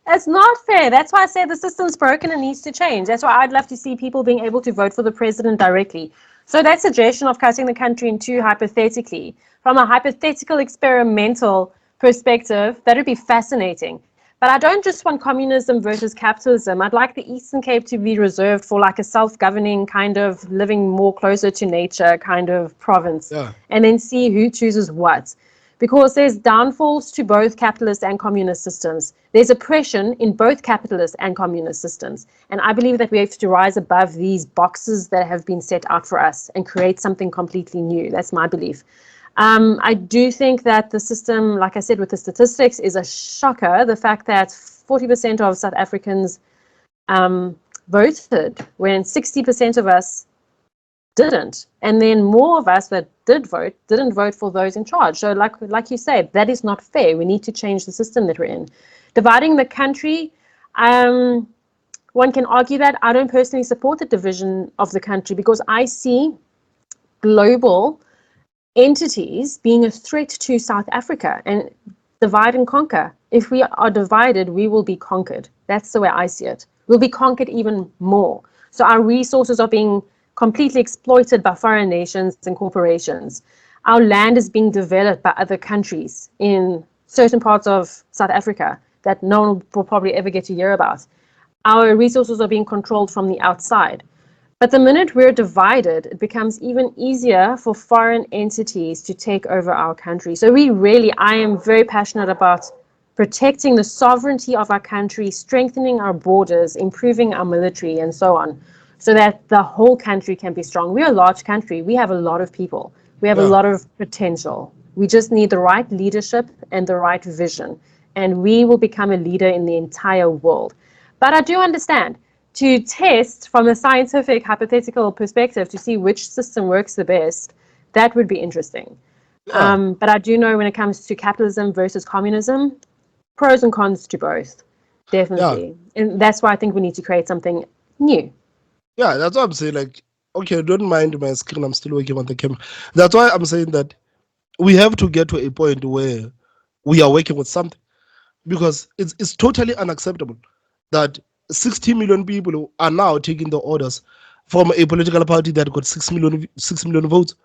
It's not fair. That's why I say the system's broken and needs to change. That's why I'd love to see people being able to vote for the president directly. So that suggestion of cutting the country in two, hypothetically, from a hypothetical experimental perspective, that would be fascinating. But I don't just want communism versus capitalism. I'd like the Eastern Cape to be reserved for like a self-governing kind of living more closer to nature kind of province. Yeah. And then see who chooses what. Because there's downfalls to both capitalist and communist systems. There's oppression in both capitalist and communist systems. And I believe that we have to rise above these boxes that have been set out for us and create something completely new. That's my belief. I do think that the system, like I said, with the statistics, is a shocker. The fact that 40% of South Africans voted when 60% of us didn't, and then more of us that did vote didn't vote for those in charge. So like you say, that is not fair. We need to change the system that we're in. Dividing the country, one can argue that. I don't personally support the division of the country because I see global entities being a threat to South Africa, and divide and conquer. If we are divided, we will be conquered. That's the way I see it. We'll be conquered even more. So our resources are being completely exploited by foreign nations and corporations. Our land is being developed by other countries in certain parts of South Africa that no one will probably ever get to hear about. Our resources are being controlled from the outside. But the minute we're divided, it becomes even easier for foreign entities to take over our country. So I am very passionate about protecting the sovereignty of our country, strengthening our borders, improving our military, and so on, so that the whole country can be strong. We're a large country. We have a lot of people. We have a lot of potential. We just need the right leadership and the right vision. and we will become a leader in the entire world. But I do understand, to test from a scientific hypothetical perspective to see which system works the best, that would be interesting. Yeah. But I do know when it comes to capitalism versus communism, pros and cons to both, definitely. And that's why I think we need to create something new. Yeah, that's what I'm saying. Like, okay, don't mind my screen. I'm still working on the camera. That's why I'm saying that we have to get to a point where we are working with something, because it's totally unacceptable that 60 million people are now taking the orders from a political party that got 6 million votes.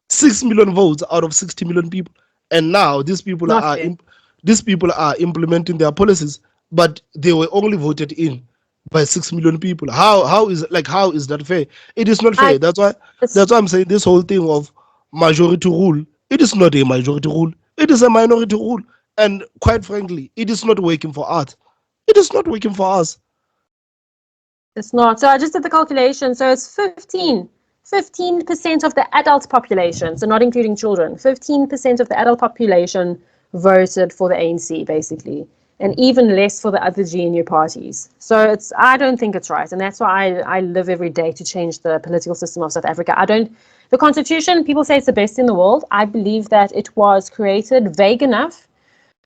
6 million votes out of 60 million people, and now Not fair. these people are implementing their policies, but they were only voted in by 6 million people. How is, like, how is that fair? It is not fair. I, it's, That's why I'm saying this whole thing of majority rule. It is not a majority rule. It is a minority rule, and quite frankly, it is not working for us. It is not working for us. it's not. So I just did the calculation. So it's 15% of the adult population, so not including children, 15% of the adult population voted for the ANC, basically, and even less for the other GNU parties. So I don't think it's right, and that's why I live every day to change the political system of South Africa. The Constitution, people say it's the best in the world. I believe that it was created vague enough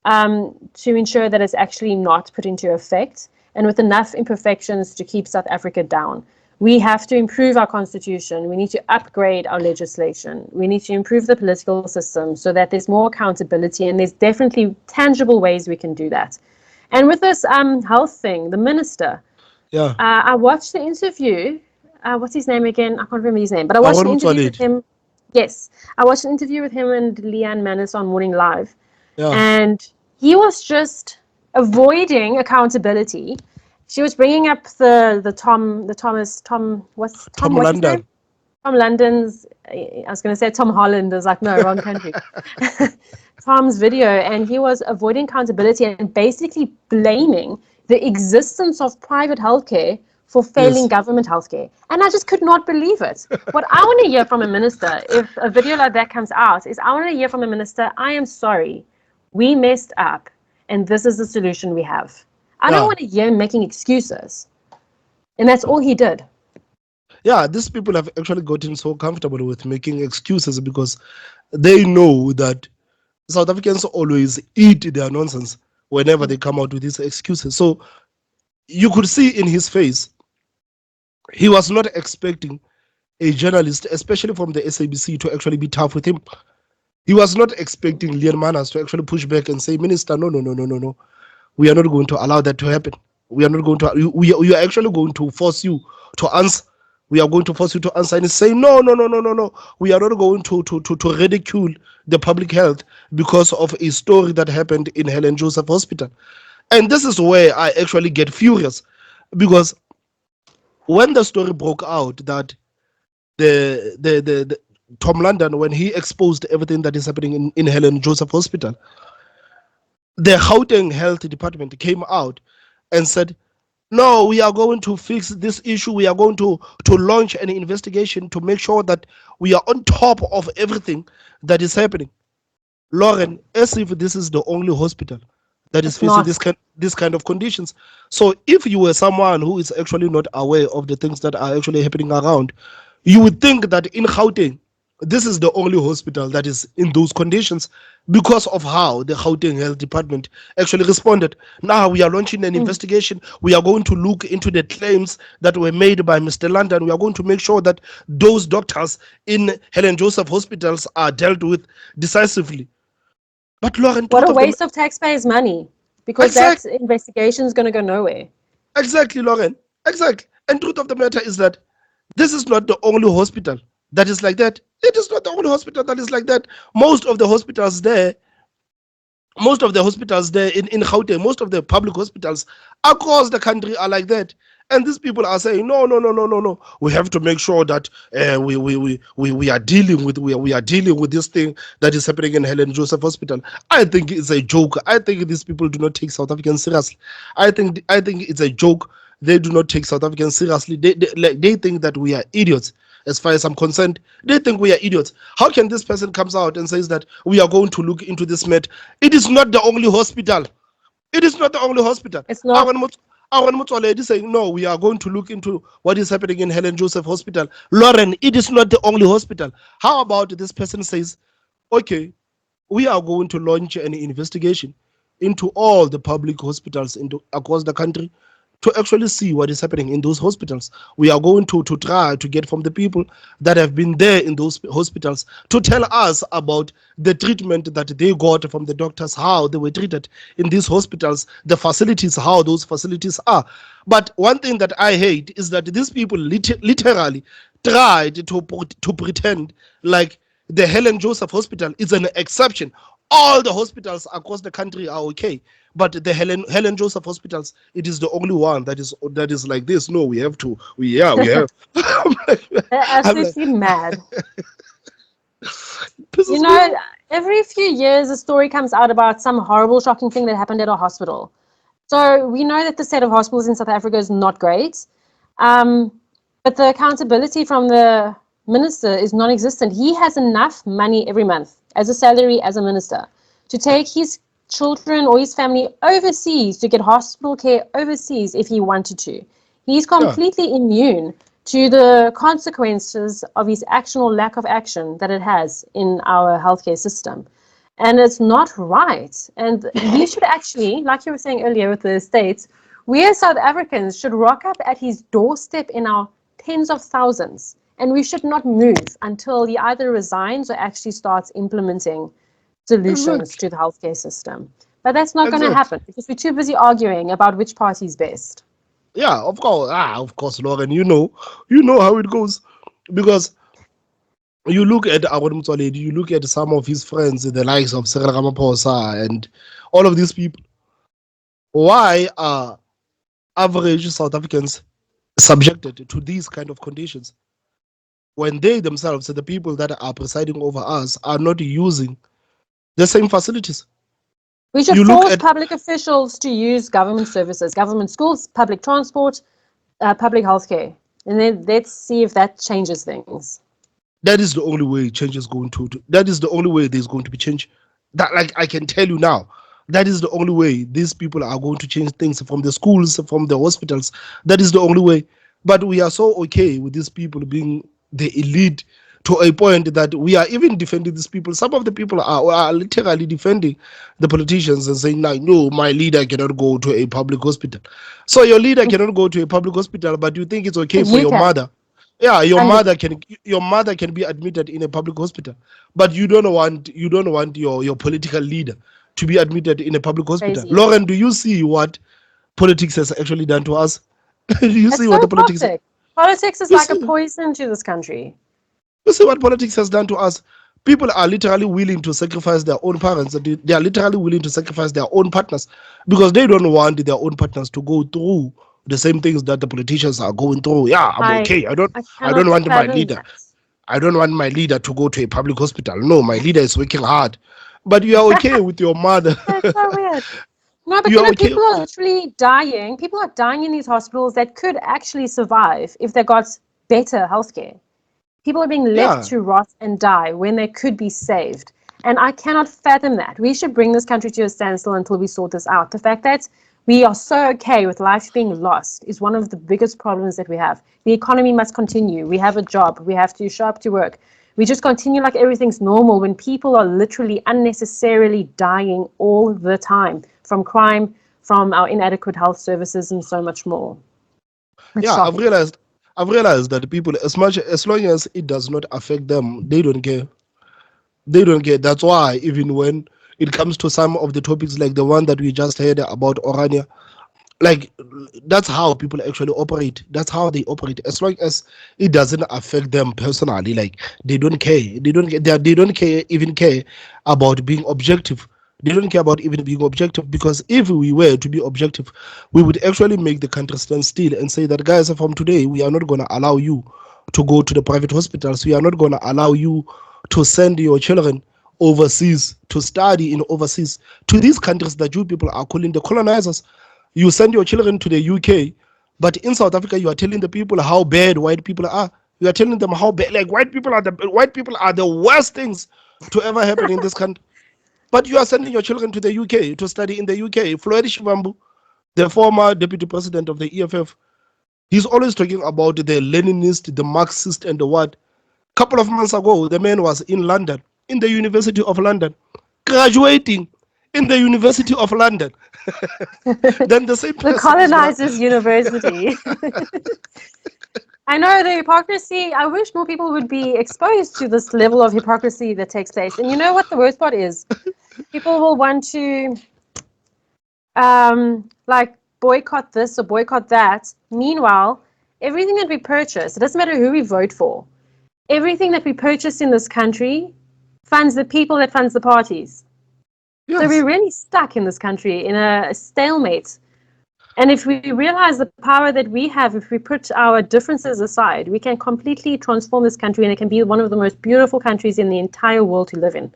to ensure that it's actually not put into effect, and with enough imperfections to keep South Africa down. We have to improve our constitution. We need to upgrade our legislation. We need to improve the political system so that there's more accountability, and there's definitely tangible ways we can do that. And with this health thing, the minister, Yeah. I watched the interview. What's his name again? I can't remember his name, but I watched an interview with him. Yes, I watched an interview with him and Leanne Manis on Morning Live, and he was just avoiding accountability. She was bringing up Tom London. Tom London's, I was going to say Tom Holland, is like, no, wrong country. Tom's video, and he was avoiding accountability and basically blaming the existence of private healthcare for failing government healthcare. And I just could not believe it. What I want to hear from a minister, if a video like that comes out, is I want to hear from a minister, I am sorry, we messed up, and this is the solution we have. I don't want to hear him making excuses. And that's all he did. Yeah, these people have actually gotten so comfortable with making excuses because they know that South Africans always eat their nonsense whenever they come out with these excuses. So you could see in his face, he was not expecting a journalist, especially from the SABC, to actually be tough with him. He was not expecting Leanne Manas to actually push back and say, Minister, no. We are not going to allow that to happen. We are not going to, we are actually going to force you to answer. We are going to force you to answer. And he's saying, no. We are not going to ridicule the public health because of a story that happened in Helen Joseph Hospital. And this is where I actually get furious, because when the story broke out that the Tom London, when he exposed everything that is happening in Helen Joseph Hospital, the Gauteng Health Department came out and said, no, we are going to fix this issue. We are going to launch an investigation to make sure that we are on top of everything that is happening. Lauren, as if this is the only hospital that is facing this kind of conditions. So if you were someone who is actually not aware of the things that are actually happening around, you would think that in Gauteng, this is the only hospital that is in those conditions because of how the Gauteng Health Department actually responded. Now we are launching an investigation. We are going to look into the claims that were made by Mr. London. We are going to make sure that those doctors in Helen Joseph hospitals are dealt with decisively. But Lauren, what a waste of taxpayers' money, because that investigation is going to go nowhere. Exactly, Lauren. Exactly. And truth of the matter is that this is not the only hospital that is like that. It is not the only hospital that is like that. Most of the hospitals there in Gauteng, most of the public hospitals across the country are like that. And these people are saying, no. We have to make sure that we are dealing with this thing that is happening in Helen Joseph Hospital. I think it's a joke. I think these people do not take South Africans seriously. I think it's a joke. They do not take South Africans seriously. They think that we are idiots. As far as I'm concerned, they think we are idiots. How can this person comes out and says that we are going to look into this matter? It is not the only hospital. It is not the only hospital. It's not. Our Mutsoledi saying, no, we are going to look into what is happening in Helen Joseph Hospital. Lauren, it is not the only hospital. How about this person says, okay, we are going to launch an investigation into all the public hospitals across the country to actually see what is happening in those hospitals. We are going to try to get from the people that have been there in those hospitals to tell us about the treatment that they got from the doctors, how they were treated in these hospitals, the facilities, how those facilities are. But one thing that I hate is that these people literally tried to pretend like the Helen Joseph Hospital is an exception. All the hospitals across the country are okay, but the Helen Joseph hospitals, it is the only one that is like this. No, we have to. We have. They're I'm like, absolutely mad. pisses You me know, off. every few years a story comes out about some horrible, shocking thing that happened at a hospital. So we know that the state of hospitals in South Africa is not great. But the accountability from the minister is non-existent. He has enough money every month as a salary as a minister to take his children or his family overseas to get hospital care overseas if he wanted to. He's completely immune to the consequences of his action or lack of action that it has in our healthcare system. And it's not right. And we should actually, like you were saying earlier with the states, we as South Africans should rock up at his doorstep in our tens of thousands. And we should not move until he either resigns or actually starts implementing solutions to the healthcare system. But that's not going to happen because we're too busy arguing about which party is best. Yeah, of course. Of course, Lauren. You know how it goes, because you look at Aaron Motsoaledi, you look at some of his friends, the likes of Cyril Ramaphosa and all of these people. Why are average South Africans subjected to these kind of conditions when they themselves, the people that are presiding over us, are not using the same facilities? We should force public officials to use government services, government schools, public transport, public healthcare. And then let's see if that changes things. That is the only way change is going to. That is the only way there's going to be change. That, like, I can tell you now, that is the only way these people are going to change things, from the schools, from the hospitals. That is the only way. But we are so okay with these people being the elite to a point that we are even defending these people. Some of the people are literally defending the politicians and saying, no, my leader cannot go to a public hospital. So your leader cannot go to a public hospital, but you think it's okay for your mother. Yeah, your mother can be admitted in a public hospital, but you don't want your political leader to be admitted in a public hospital. Crazy. Lauren, do you see what politics has actually done to us? Do you see what the politics? Politics is like a poison to this country. You see what politics has done to us? People are literally willing to sacrifice their own parents. They are literally willing to sacrifice their own partners because they don't want their own partners to go through the same things that the politicians are going through. Yeah, I'm okay. I don't want my leader. That. I don't want my leader to go to a public hospital. No, my leader is working hard. But you are okay with your mother. That's so weird. No, but you know, people are literally dying. People are dying in these hospitals that could actually survive if they got better healthcare. People are being left to rot and die when they could be saved. And I cannot fathom that. We should bring this country to a standstill until we sort this out. The fact that we are so okay with life being lost is one of the biggest problems that we have. The economy must continue. We have a job. We have to show up to work. We just continue like everything's normal when people are literally unnecessarily dying all the time from crime, from our inadequate health services, and so much more. It's shocking. I've realized that people, as long as it does not affect them, they don't care. They don't care. That's why even when it comes to some of the topics like the one that we just heard about Orania, like, that's how people actually operate. That's how they operate. As long as it doesn't affect them personally, like, they don't care. They don't care about being objective. They don't care about even being objective, because if we were to be objective, we would actually make the country stand still and say that, guys, from today, we are not going to allow you to go to the private hospitals. We are not going to allow you to send your children overseas to study in overseas, to these countries that you people are calling the colonizers. You send your children to the UK, but in South Africa, you are telling the people how bad white people are. You are telling them how bad, like, white people are the worst things to ever happen in this country. But you are sending your children to the UK to study in the UK. Floyd Shivambu, the former deputy president of the EFF, he's always talking about the Leninist, the Marxist, and the what. Couple of months ago, the man was in London, in the University of London, graduating in the University of London. Then the same The person colonizers' university. I know the hypocrisy. I wish more people would be exposed to this level of hypocrisy that takes place. And you know what the worst part is? People will want to like boycott this or boycott that. Meanwhile, everything that we purchase, it doesn't matter who we vote for, everything that we purchase in this country funds the people that funds the parties. Yes. So we're really stuck in this country in a stalemate. And if we realize the power that we have, if we put our differences aside, we can completely transform this country, and it can be one of the most beautiful countries in the entire world to live in.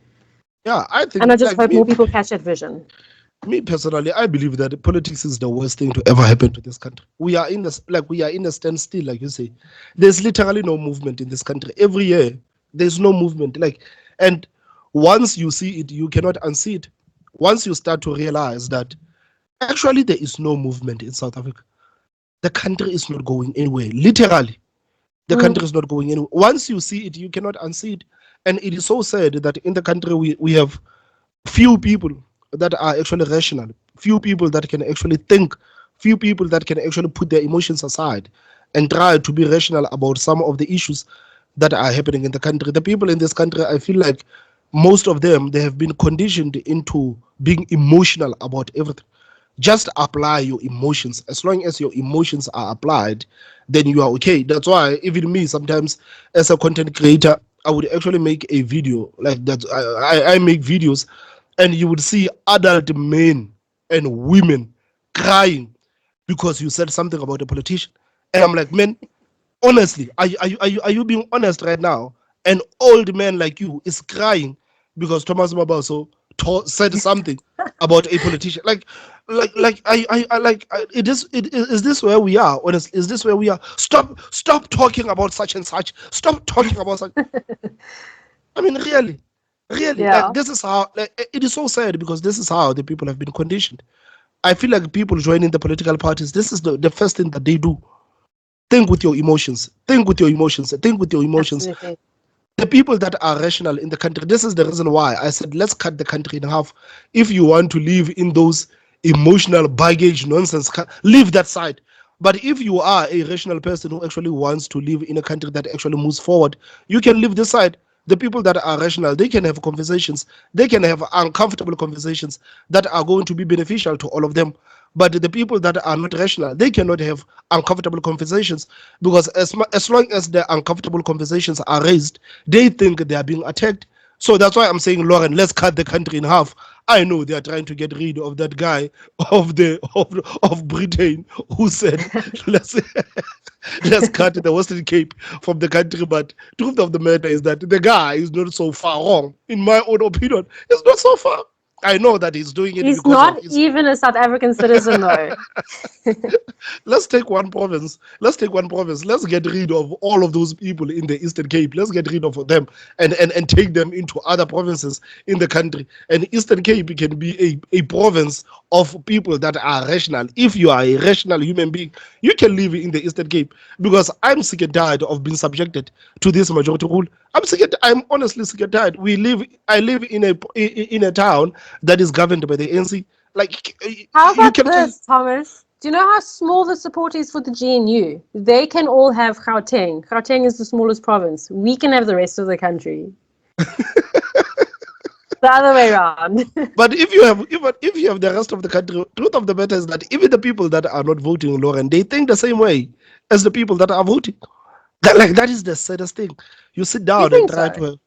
Yeah, I think. And I just hope more people catch that vision. Me personally, I believe that politics is the worst thing to ever happen to this country. We are in a standstill, like you say. There's literally no movement in this country. Every year, there's no movement. And once you see it, you cannot unsee it. Once you start to realize that actually there is no movement in South Africa, the country is not going anywhere. Literally, the country is not going anywhere. Once you see it, you cannot unsee it. And it is so sad that in the country we have few people that are actually rational, few people that can actually think, few people that can actually put their emotions aside and try to be rational about some of the issues that are happening in the country. The people in this country, I feel like most of them, they have been conditioned into being emotional about everything. Just apply your emotions. As long as your emotions are applied, then you are okay. That's why even me, sometimes as a content creator, I would actually make a video like that. I make videos, and you would see adult men and women crying because you said something about a politician. And I'm like, man, honestly, are you being honest right now? An old man like you is crying because Thomas Mabaso said something about a politician. Is this where we are? Honestly, is this where we are? Stop talking about such and such. Stop talking about such. I mean, really, Yeah. like this is how. Like, it is so sad because this is how the people have been conditioned. I feel like people joining the political parties, this is the first thing that they do. Think with your emotions. Think with your emotions. Think with your emotions. Absolutely. The people that are rational in the country, this is the reason why I said let's cut the country in half. If you want to live in those emotional baggage nonsense, leave that side. But if you are a rational person who actually wants to live in a country that actually moves forward, you can leave this side. The people that are rational, they can have conversations, they can have uncomfortable conversations that are going to be beneficial to all of them. But the people that are not rational, they cannot have uncomfortable conversations because as long as the uncomfortable conversations are raised, they think they are being attacked. So that's why I'm saying, Lauren, let's cut the country in half. I know they are trying to get rid of that guy of Britain who said let's let's cut the Western Cape from the country. But truth of the matter is that the guy is not so far wrong. In my own opinion, it's not so far. I know that he's doing it He's because not of his. even a South African citizen, though. Let's take one province. Let's get rid of all of those people in the Eastern Cape. Let's get rid of them and take them into other provinces in the country. And Eastern Cape can be a province of people that are rational. If you are a rational human being, you can live in the Eastern Cape. Because I'm sick and tired of being subjected to this majority rule. I'm honestly sick and tired. I live in a town that is governed by the ANC. Like, How you about can this, Thomas? Do you know how small the support is for the GNU? They can all have Gauteng. Gauteng is the smallest province. We can have the rest of the country. The other way around. But if you have the rest of the country, truth of the matter is that even the people that are not voting, Lauren, they think the same way as the people that are voting. That is the saddest thing. You sit You down and think try so? to,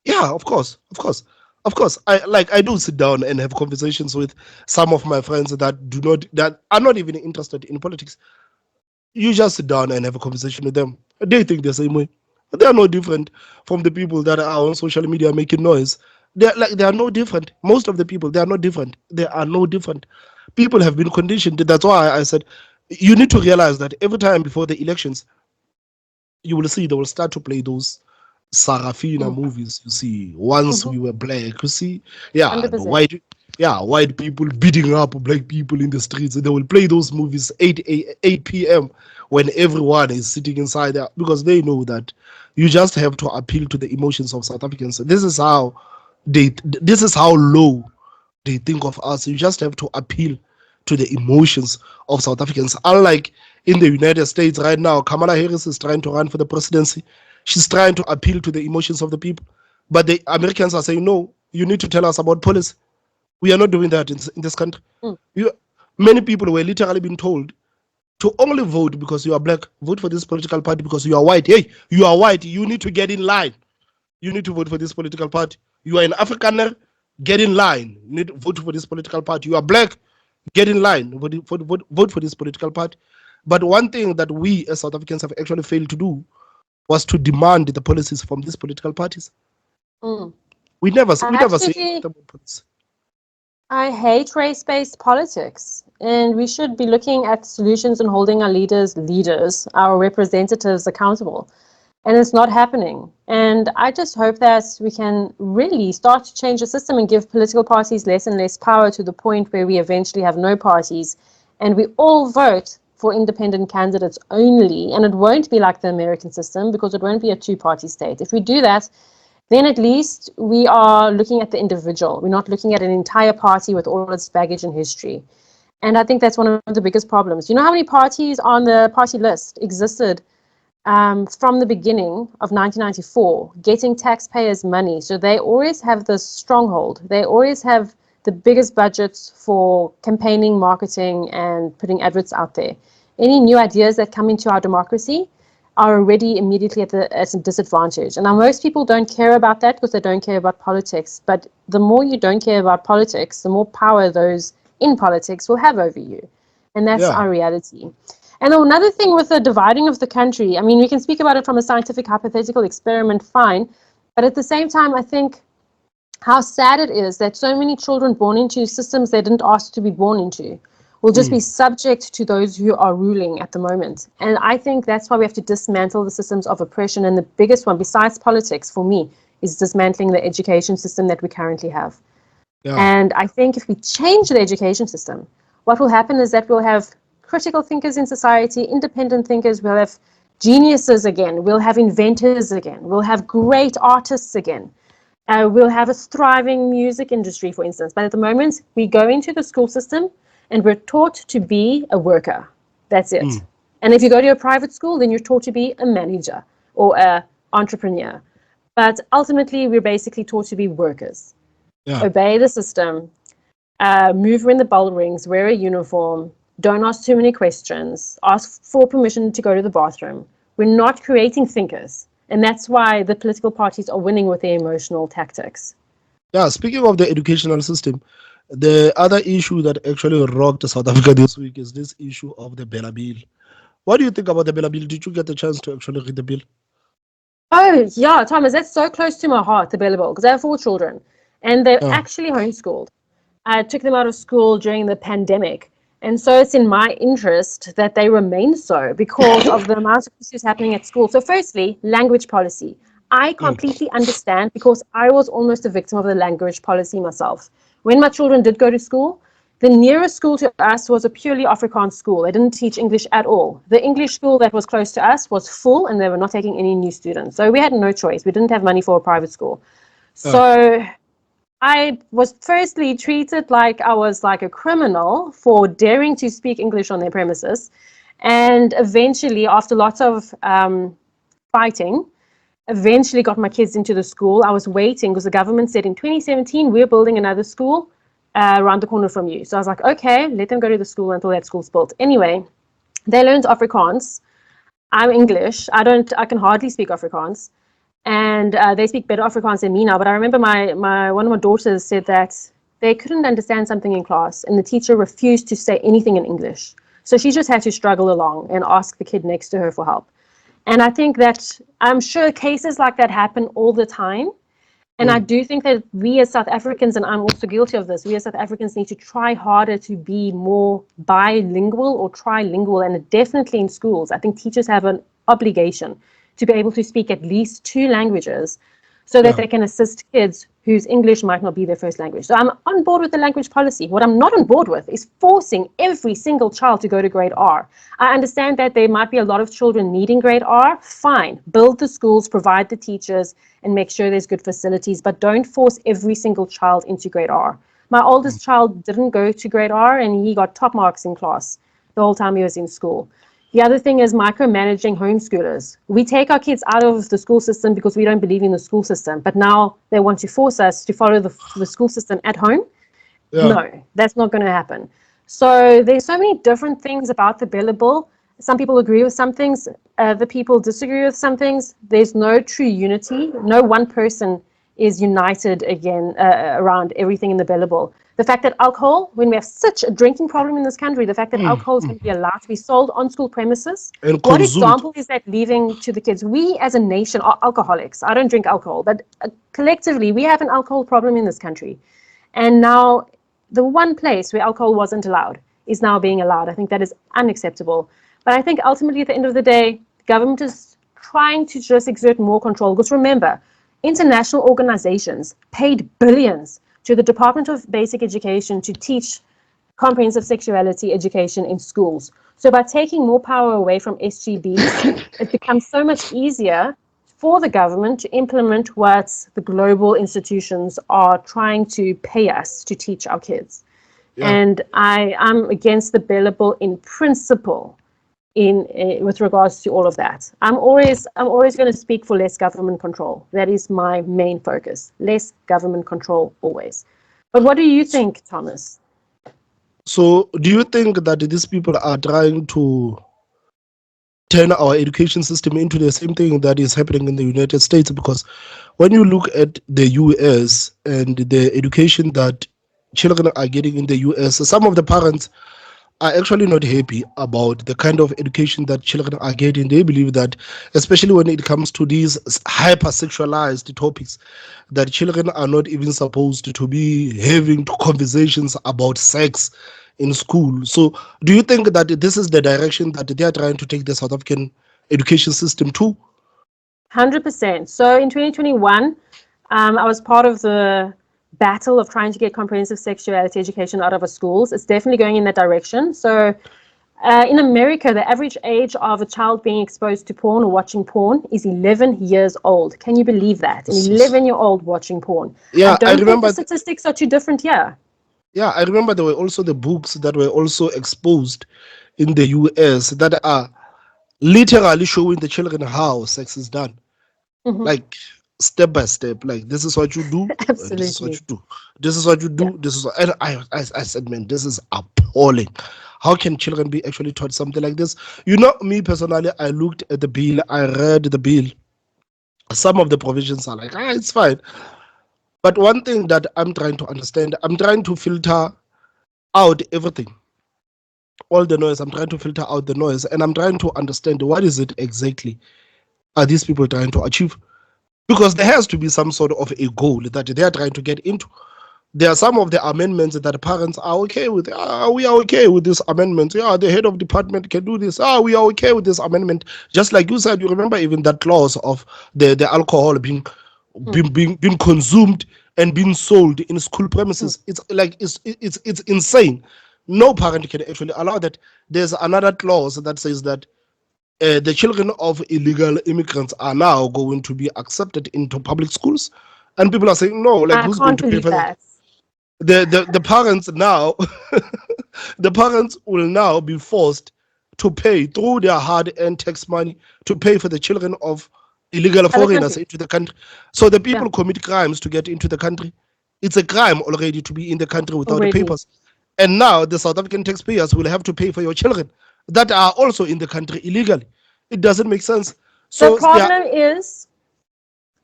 yeah, of course. I do sit down and have conversations with some of my friends that are not even interested in politics. You just sit down and have a conversation with them. They think the same way. They are no different from the people that are on social media making noise. They are no different. Most of the people, they are not different. They are no different. People have been conditioned. That's why I said you need to realize that every time before the elections, you will see they will start to play those Sarafina movies, you see, Once We Were Black, you see, the 100%. white people beating up black people in the streets. They will play those movies 8 p.m. when everyone is sitting inside there, because they know that you just have to appeal to the emotions of South Africans. This is how low they think of us. You just have to appeal to the emotions of South Africans. Unlike in the United States right now, Kamala Harris is trying to run for the presidency. She's trying to appeal to the emotions of the people. But the Americans are saying, no, you need to tell us about policy. We are not doing that in this country. You, many people were literally being told to only vote because you are black. Vote for this political party because you are white. Hey, you are white. You need to get in line. You need to vote for this political party. You are an Afrikaner, get in line. You need to vote for this political party. You are black, get in line. Vote for this political party. But one thing that we as South Africans have actually failed to do was to demand the policies from these political parties. We never see them on policy. I hate race-based politics, and we should be looking at solutions and holding our leaders, our representatives accountable. And it's not happening. And I just hope that we can really start to change the system and give political parties less and less power, to the point where we eventually have no parties and we all vote for independent candidates only. And it won't be like the American system, because it won't be a two-party state. If we do that, then at least we are looking at the individual. We're not looking at an entire party with all its baggage and history. And I think that's one of the biggest problems. You know how many parties on the party list existed from the beginning of 1994, getting taxpayers' money? So they always have this stronghold. They always have the biggest budgets for campaigning, marketing, and putting adverts out there. Any new ideas that come into our democracy are already immediately at a disadvantage. And now most people don't care about that because they don't care about politics. But the more you don't care about politics, the more power those in politics will have over you. And that's our reality. And another thing with the dividing of the country, I mean, we can speak about it from a scientific hypothetical experiment, fine. But at the same time, I think how sad it is that so many children born into systems they didn't ask to be born into will just be subject to those who are ruling at the moment. And I think that's why we have to dismantle the systems of oppression. And the biggest one, besides politics, for me, is dismantling the education system that we currently have. And I think if we change the education system, what will happen is that we'll have critical thinkers in society, independent thinkers, we'll have geniuses again, we'll have inventors again, we'll have great artists again. We'll have a thriving music industry, for instance. But at the moment, we go into the school system and we're taught to be a worker. That's it. And if you go to a private school, then you're taught to be a manager or an entrepreneur. But ultimately, we're basically taught to be workers. Obey the system, move when the bell rings, wear a uniform, don't ask too many questions, ask for permission to go to the bathroom. We're not creating thinkers. And that's why the political parties are winning with their emotional tactics. Speaking of the educational system, the other issue that actually rocked South Africa this week is this issue of the Bela bill. What do you think about the Bela bill? Did you get the chance to actually read the bill? Oh, yeah, Thomas, that's so close to my heart, the Bela bill, because I have 4 children, and they're actually homeschooled. I took them out of school during the pandemic, and so it's in my interest that they remain so because of the amount of issues happening at school. So firstly, language policy. I completely understand, because I was almost a victim of the language policy myself. When my children did go to school, the nearest school to us was a purely Afrikaans school. They didn't teach English at all. The English school that was close to us was full, and they were not taking any new students. So we had no choice. We didn't have money for a private school. So I was firstly treated like I was like a criminal for daring to speak English on their premises. And eventually, after lots of fighting, eventually got my kids into the school. I was waiting because the government said in 2017, we're building another school around the corner from you. So I was like, okay, let them go to the school until that school's built. Anyway, they learned Afrikaans. I'm English. I can hardly speak Afrikaans. And they speak better Afrikaans than me now. But I remember one of my daughters said that they couldn't understand something in class, and the teacher refused to say anything in English. So she just had to struggle along and ask the kid next to her for help. And I think that I'm sure cases like that happen all the time. And I do think that we as South Africans, and I'm also guilty of this, we as South Africans need to try harder to be more bilingual or trilingual, and definitely in schools. I think teachers have an obligation to be able to speak at least 2 languages so that they can assist kids whose English might not be their first language. So I'm on board with the language policy. What I'm not on board with is forcing every single child to go to grade R. I understand that there might be a lot of children needing grade R. Fine. Build the schools, provide the teachers, and make sure there's good facilities, but don't force every single child into grade R. My oldest child didn't go to grade R, and he got top marks in class the whole time he was in school. The other thing is micromanaging homeschoolers. We take our kids out of the school system because we don't believe in the school system, but now they want to force us to follow the school system at home. No, that's not going to happen. So there's so many different things about the Bela bill. Some people agree with some things, other people disagree with some things. There's no true unity. No one person is united again around everything in the Bela bill. The fact that alcohol, when we have such a drinking problem in this country, the fact that alcohol is going to be allowed to be sold on school premises, and what consumed. example is that leaving to the kids? We as a nation are alcoholics. I don't drink alcohol, but collectively we have an alcohol problem in this country. And now the one place where alcohol wasn't allowed is now being allowed. I think that is unacceptable. But I think ultimately at the end of the day, the government is trying to just exert more control. Because remember, international organizations paid billions to the Department of Basic Education to teach comprehensive sexuality education in schools. So by taking more power away from SGBs, it becomes so much easier for the government to implement what the global institutions are trying to pay us to teach our kids. And I'm against the Bela bill in principle with regards to all of that. I'm always going to speak for less government control. That is my main focus. Less government control always. But what do you think, Thomas? So do you think that these people are trying to turn our education system into the same thing that is happening in the United States? Because when you look at the US and the education that children are getting in the US, some of the parents are actually not happy about the kind of education that children are getting. They believe that, especially when it comes to these hypersexualized topics, that children are not even supposed to be having conversations about sex in school. So do you think that this is the direction that they are trying to take the South African education system to? 100%. So in 2021, I was part of the battle of trying to get comprehensive sexuality education out of our schools. It's definitely going in that direction. So in America, the average age of a child being exposed to porn or watching porn is 11 years old. Can you believe that? An 11-year-old watching porn. Yeah, I don't think remember the statistics are too different here. Yeah, I remember there were also the books that were also exposed in the US that are literally showing the children how sex is done. Like step by step, like this is what you do, and this is what Absolutely. you do, this is what you do, this is what, and I said, man, this is appalling. How can children be actually taught something like this? You know, me personally, I looked at the bill, I read the bill. Some of the provisions are like, it's fine. But one thing that I'm trying to understand, I'm trying to filter out everything, all the noise. I'm trying to filter out the noise, and I'm trying to understand what is it exactly are these people trying to achieve, because there has to be some sort of a goal that they are trying to get into. There are some of the amendments that parents are okay with. We are okay with this amendment. Yeah, the head of department can do this. We are okay with this amendment. Just like you said, you remember even that clause of the alcohol being consumed and being sold in school premises. It's like it's insane. No parent can actually allow that. There's another clause that says that the children of illegal immigrants are now going to be accepted into public schools, and people are saying no. Like, I who's going can't to pay believe for that? that. The parents now, the parents will now be forced to pay through their hard-earned tax money to pay for the children of illegal Other foreigners countries. into the country. So the people Yeah. commit crimes to get into the country. It's a crime already to be in the country without the Already. papers. And now the South African taxpayers will have to pay for your children that are also in the country illegally. It doesn't make sense. The problem is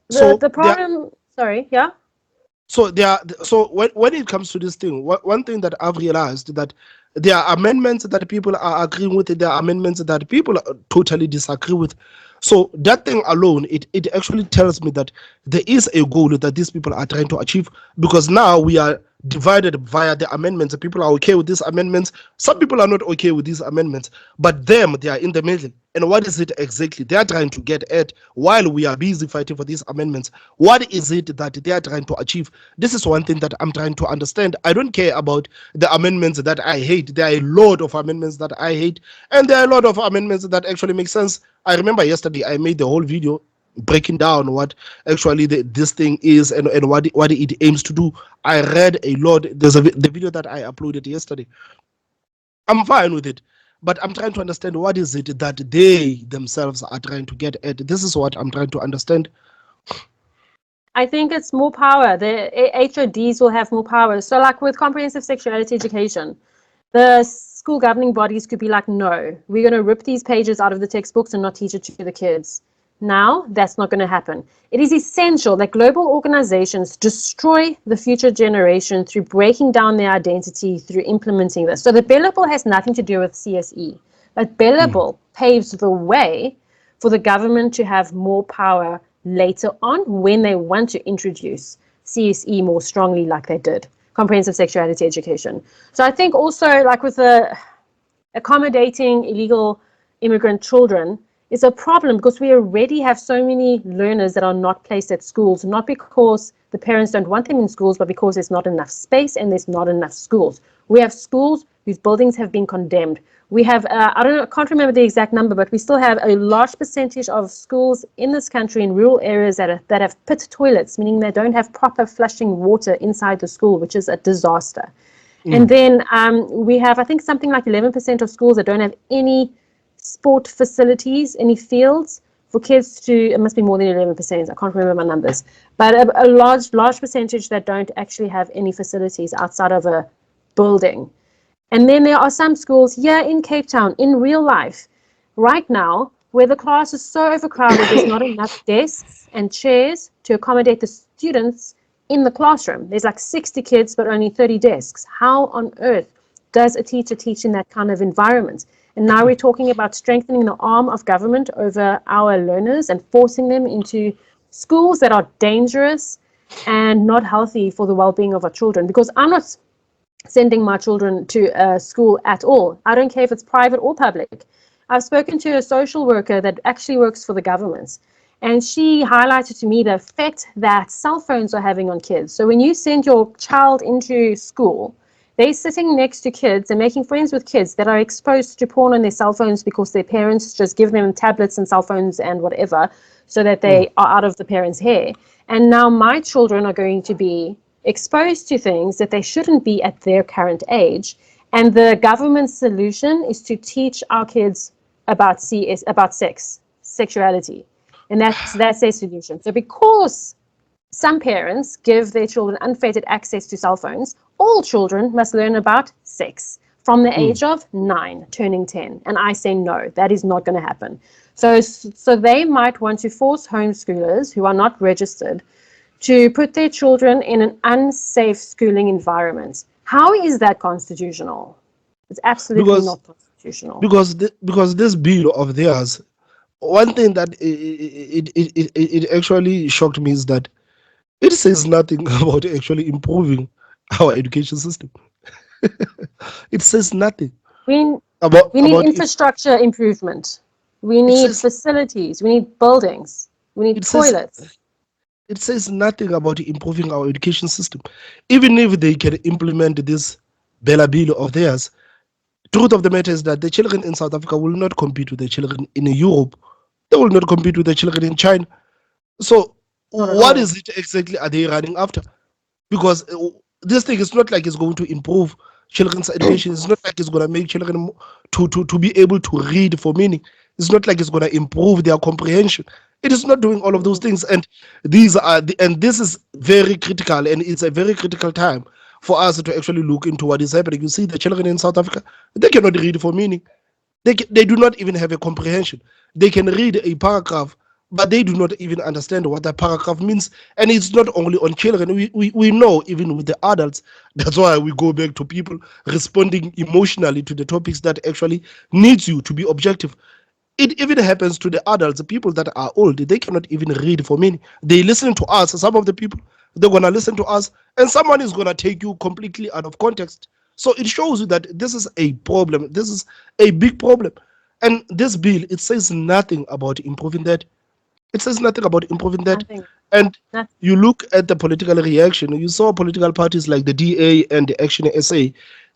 the problem. Sorry, yeah. So when it comes to this thing, one thing that I've realized that there are amendments that people are agreeing with, there are amendments that people totally disagree with. So that thing alone, it actually tells me that there is a goal that these people are trying to achieve, because now we are divided via the amendments. People are okay with these amendments. Some people are not okay with these amendments, but they are in the middle. And what is it exactly they are trying to get at while we are busy fighting for these amendments? What is it that they are trying to achieve? This is one thing that I'm trying to understand. I don't care about the amendments that I hate. There are a lot of amendments that I hate, and there are a lot of amendments that actually make sense. I remember yesterday I made the whole video breaking down what actually this thing is and what it aims to do. I read a lot. There's the video that I uploaded yesterday. I'm fine with it, but I'm trying to understand what is it that they themselves are trying to get at. This is what I'm trying to understand. I think it's more power. The HODs will have more power. So like with comprehensive sexuality education, the school governing bodies could be like, no, we're going to rip these pages out of the textbooks and not teach it to the kids. Now, that's not going to happen. It is essential that global organizations destroy the future generation through breaking down their identity, through implementing this. So the Bela Bill has nothing to do with CSE, but Bela Bill paves the way for the government to have more power later on when they want to introduce CSE more strongly like they did, comprehensive sexuality education. So I think also like with the accommodating illegal immigrant children, is a problem because we already have so many learners that are not placed at schools, not because the parents don't want them in schools, but because there's not enough space and there's not enough schools. We have schools whose buildings have been condemned. We have, I can't remember the exact number, but we still have a large percentage of schools in this country in rural areas that have pit toilets, meaning they don't have proper flushing water inside the school, which is a disaster. And then we have, I think, something like 11% of schools that don't have any sport facilities, any fields for kids to, it must be more than 11%, I can't remember my numbers, but a large percentage that don't actually have any facilities outside of a building. And then there are some schools here in Cape Town, in real life, right now, where the class is so overcrowded, there's not enough desks and chairs to accommodate the students in the classroom. There's like 60 kids, but only 30 desks. How on earth does a teacher teach in that kind of environment? And now we're talking about strengthening the arm of government over our learners and forcing them into schools that are dangerous and not healthy for the well-being of our children. Because I'm not sending my children to a school at all. I don't care if it's private or public. I've spoken to a social worker that actually works for the government, and she highlighted to me the effect that cell phones are having on kids. So when you send your child into school, they're sitting next to kids and making friends with kids that are exposed to porn on their cell phones because their parents just give them tablets and cell phones and whatever so that they are out of the parents' hair. And now my children are going to be exposed to things that they shouldn't be at their current age. And the government's solution is to teach our kids about sex, sexuality. And that's their solution. So because some parents give their children unfettered access to cell phones, all children must learn about sex from the age of 9, turning 10. And I say no, that is not going to happen. So they might want to force homeschoolers who are not registered to put their children in an unsafe schooling environment. How is that constitutional? It's absolutely not constitutional. Because this bill of theirs, one thing that it actually shocked me is that it says nothing about actually improving our education system. It says nothing We need about infrastructure improvement. We need facilities. We need buildings. We need toilets. It says nothing about improving our education system. Even if they can implement this Bela Bill of theirs, truth of the matter is that the children in South Africa will not compete with the children in Europe. They will not compete with the children in China. So what is it exactly are they running after? Because this thing is not like it's going to improve children's education. It's not like it's going to make children to be able to read for meaning. It's not like it's going to improve their comprehension. It is not doing all of those things. And this is very critical, and it's a very critical time for us to actually look into what is happening. You see, the children in South Africa, they cannot read for meaning. They do not even have a comprehension. They can read a paragraph, but they do not even understand what that paragraph means. And it's not only on children. We know even with the adults. That's why we go back to people responding emotionally to the topics that actually needs you to be objective. It even happens to the adults, the people that are old. They cannot even read for meaning. They listen to us. Some of the people, they're going to listen to us, and someone is going to take you completely out of context. So it shows you that this is a problem. This is a big problem. And this bill, it says nothing about improving that. It says nothing about improving that. Nothing. And Nothing. you look at the political reaction, you saw political parties like the DA and the Action SA,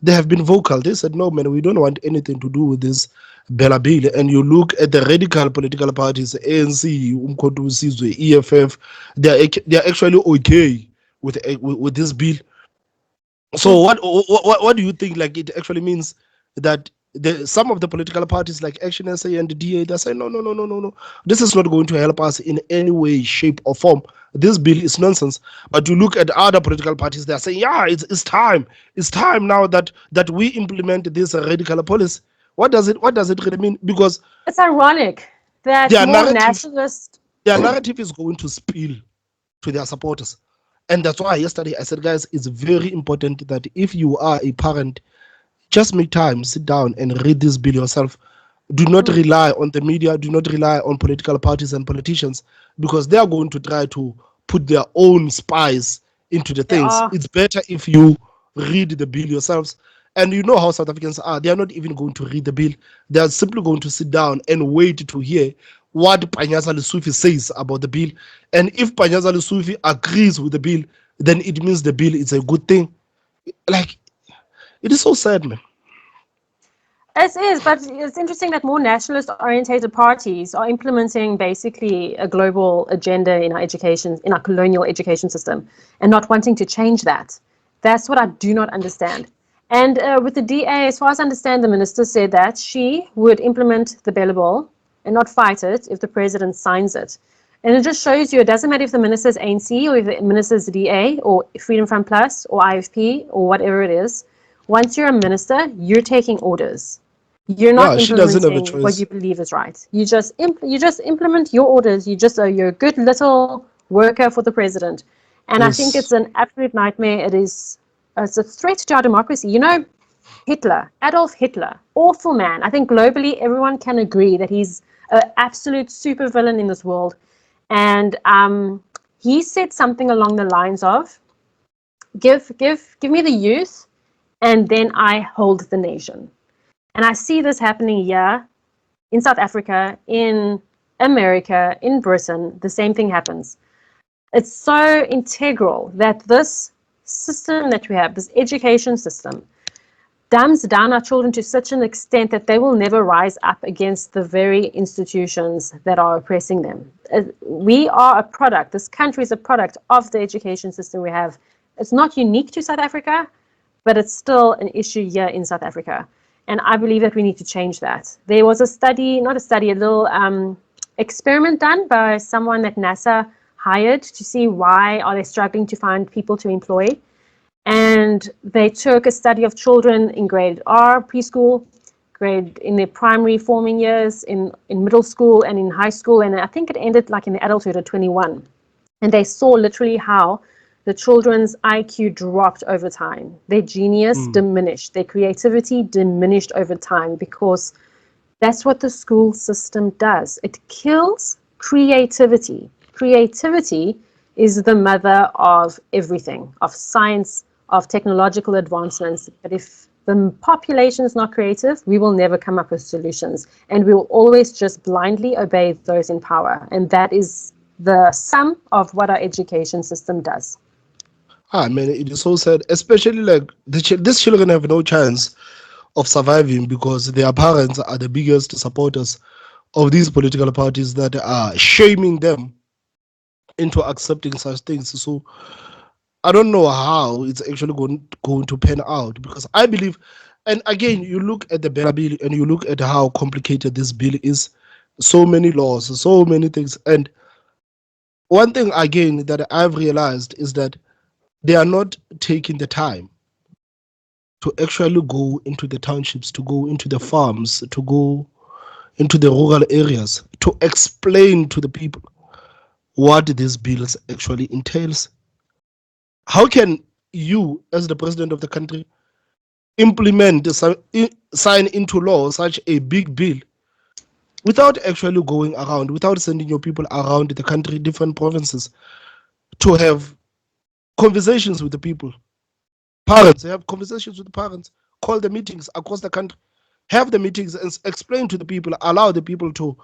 they have been vocal. They said, no, man, we don't want anything to do with this Bela bill. And you look at the radical political parties, ANC, Umkhonto weSizwe, EFF, they are actually okay with this bill. So what do you think? Like, it actually means that some of the political parties like Action SA and the DA, they say no. This is not going to help us in any way, shape, or form. This bill is nonsense. But you look at other political parties, they are saying, yeah, it's time. It's time now that we implement this radical policy. What does it really mean? Because It's ironic that their more narrative nationalist. their narrative is going to spill to their supporters. And that's why yesterday I said, guys, it's very important that if you are a parent, just make time, sit down and read this bill yourself. Do not rely on the media, do not rely on political parties and politicians, because they are going to try to put their own spice into the They things. are. It's better if you read the bill yourselves. And you know how South Africans are. They are not even going to read the bill. They are simply going to sit down and wait to hear what Panyaza Lesufi says about the bill. And if Panyaza Lesufi agrees with the bill, then it means the bill is a good thing. Like, it is so sad, man. It is, but it's interesting that more nationalist-orientated parties are implementing basically a global agenda in our education, in our colonial education system, and not wanting to change that. That's what I do not understand. And with the DA, as far as I understand, the minister said that she would implement the Bela bill and not fight it if the president signs it. And it just shows you it doesn't matter if the minister is ANC or if the minister is the DA or Freedom Front Plus or IFP or whatever it is. Once you're a minister, you're taking orders. You're not Yeah, she doesn't have a implementing what choice. you believe is right. You just implement your orders. You're a good little worker for the president. And I think Yes. it's an absolute nightmare. It's a threat to our democracy. You know, Adolf Hitler, awful man. I think globally everyone can agree that he's an absolute supervillain in this world. And he said something along the lines of, give me the youth, and then I hold the nation. And I see this happening here in South Africa, in America, in Britain. The same thing happens. It's so integral that this system that we have, this education system, dumbs down our children to such an extent that they will never rise up against the very institutions that are oppressing them. We are a product, this country is a product of the education system we have. It's not unique to South Africa, but it's still an issue here in South Africa. And I believe that we need to change that. There was a study, not a study, a little experiment done by someone that NASA hired to see why are they struggling to find people to employ. And they took a study of children in grade R, preschool, grade in their primary forming years, in middle school and in high school. And I think it ended like in the adulthood at 21. And they saw literally how the children's IQ dropped over time. Their genius diminished. Their creativity diminished over time, because that's what the school system does. It kills creativity. Creativity is the mother of everything, of science, of technological advancements. But if the population is not creative, we will never come up with solutions. And we will always just blindly obey those in power. And that is the sum of what our education system does. Man, it is so sad, especially like these children have no chance of surviving because their parents are the biggest supporters of these political parties that are shaming them into accepting such things. So I don't know how it's actually going to pan out, because I believe, and again, you look at the Bela bill and you look at how complicated this bill is, so many laws, so many things. And one thing again that I've realized is that they are not taking the time to actually go into the townships, to go into the farms, to go into the rural areas, to explain to the people what this bill actually entails. How can you, as the president of the country, implement, sign into law such a big bill without actually going around, without sending your people around the country, different provinces, to have conversations with the people. Parents, have conversations with the parents. Call the meetings across the country. Have the meetings and explain to the people. Allow the people to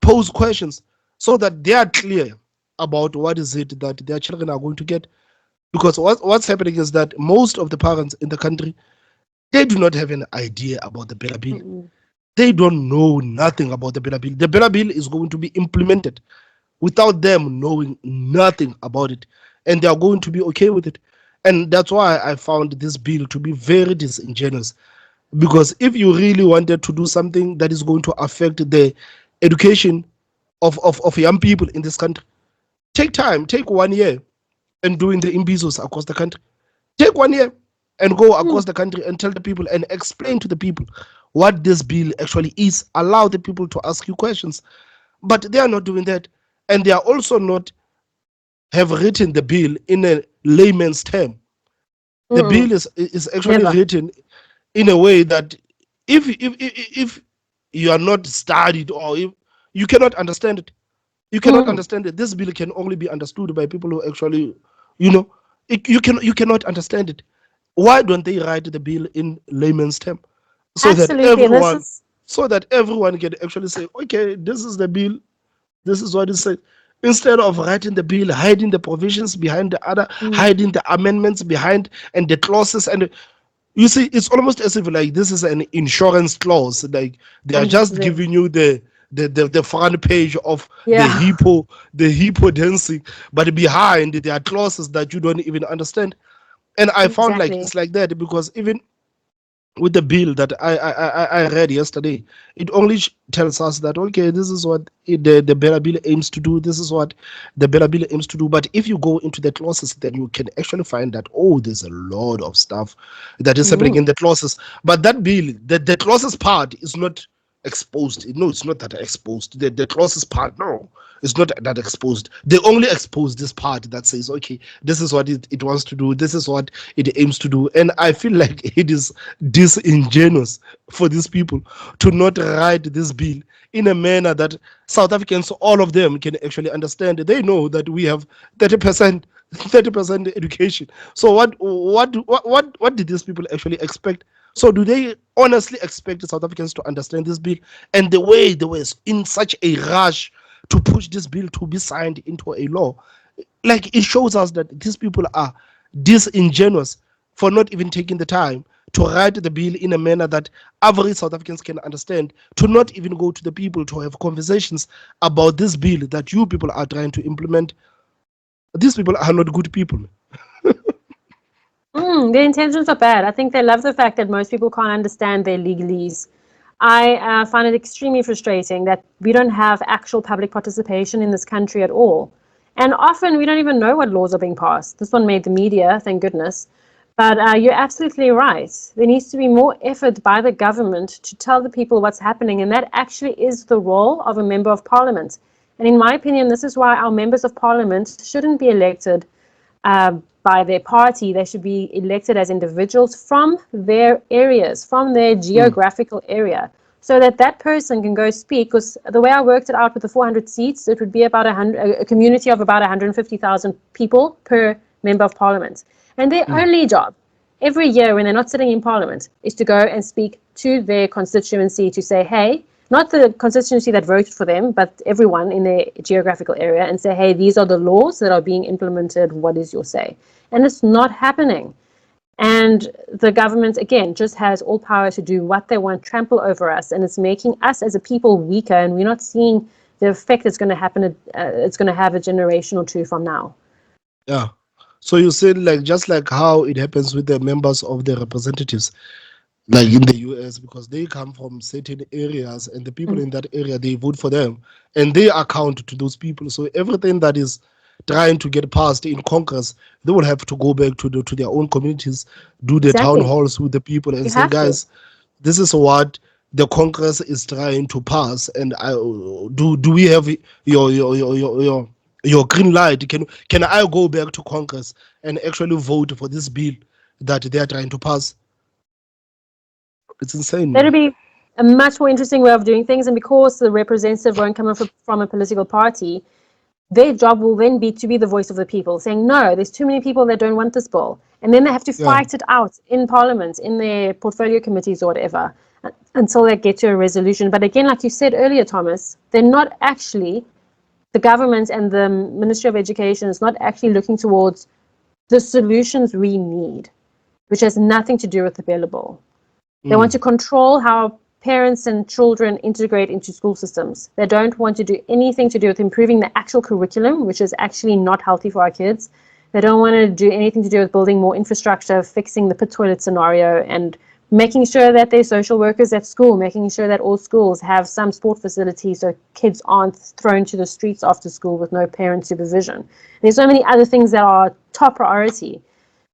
pose questions so that they are clear about what is it that their children are going to get. Because what's happening is that most of the parents in the country, they do not have an idea about the Bela Bill. They don't know nothing about the Bela Bill. The Bela Bill is going to be implemented without them knowing nothing about it, and they are going to be okay with it. And that's why I found this bill to be very disingenuous. Because if you really wanted to do something that is going to affect the education of young people in this country, take time, take 1 year and doing the imbizos across the country. Take 1 year and go across the country and tell the people and explain to the people what this bill actually is. Allow the people to ask you questions. But they are not doing that. And they are also not have written the bill in a layman's term. The bill is actually Never. written in a way that if you are not studied, or if you cannot understand it, you cannot understand it. This bill can only be understood by people who actually, you know, you cannot understand it. Why don't they write the bill in layman's term so that Absolutely. And this everyone is can actually say, okay, this is the bill, this is what it says. Instead of writing the bill, hiding the provisions behind the other, hiding the amendments behind and the clauses, and you see, it's almost as if like this is an insurance clause. Like they are just 100%. giving you the front page of Yeah, the hippo dancing, but behind there are clauses that you don't even understand. And I found like exactly. it's like that because even with the bill that I read yesterday, it only tells us that okay, this is what the Bela bill aims to do. This is what the Bela bill aims to do. But if you go into the clauses, then you can actually find that there's a lot of stuff that is happening in the clauses. But that bill, the clauses part is not exposed. No, it's not that exposed. The clauses part, no, it's not that exposed. They only expose this part that says, okay, this is what it wants to do. This is what it aims to do. And I feel like it is disingenuous for these people to not write this bill in a manner that South Africans, all of them, can actually understand. They know that we have 30% education. So what did these people actually expect? So do they honestly expect the South Africans to understand this bill? And the way they were in such a rush to push this bill to be signed into a law, like it shows us that these people are disingenuous for not even taking the time to write the bill in a manner that average South Africans can understand, to not even go to the people to have conversations about this bill that you people are trying to implement. These people are not good people. Their intentions are bad. I think they love the fact that most people can't understand their legalese. I find it extremely frustrating that we don't have actual public participation in this country at all. And often we don't even know what laws are being passed. This one made the media, thank goodness. But you're absolutely right. There needs to be more effort by the government to tell the people what's happening. And that actually is the role of a member of parliament. And in my opinion, this is why our members of parliament shouldn't be elected by their party. They should be elected as individuals from their areas, from their geographical area, so that that person can go speak. Because the way I worked it out with the 400 seats, it would be about a community of about 150,000 people per member of parliament. And their only job every year when they're not sitting in parliament is to go and speak to their constituency to say, hey, not the constituency that voted for them, but everyone in their geographical area, and say, hey, these are the laws that are being implemented. What is your say? And it's not happening. And the government, again, just has all power to do what they want, trample over us, and it's making us as a people weaker, and we're not seeing the effect it's going to happen. It's going to have a generation or two from now. Yeah. So you said like just like how it happens with the members of the representatives, like in the US, because they come from certain areas and the people in that area, they vote for them and they account to those people. So everything that is trying to get passed in Congress, they will have to go back to their own communities, do the town Exactly. halls with the people and You say, have to. guys, this is what the Congress is trying to pass, and do we have your green light? Can I go back to Congress and actually vote for this bill that they are trying to pass? It's insane, That'll man. be a much more interesting way of doing things. And because the representative won't come from a political party, their job will then be to be the voice of the people, saying, no, there's too many people that don't want this bill. And then they have to fight it out in Parliament, in their portfolio committees or whatever, until they get to a resolution. But again, like you said earlier, Thomas, they're not actually, the government and the Ministry of Education is not actually looking towards the solutions we need, which has nothing to do with the Bela bill. They want to control how parents and children integrate into school systems. They don't want to do anything to do with improving the actual curriculum, which is actually not healthy for our kids. They don't want to do anything to do with building more infrastructure, fixing the pit toilet scenario, and making sure that there's social workers at school, making sure that all schools have some sport facilities so kids aren't thrown to the streets after school with no parent supervision. There's so many other things that are top priority.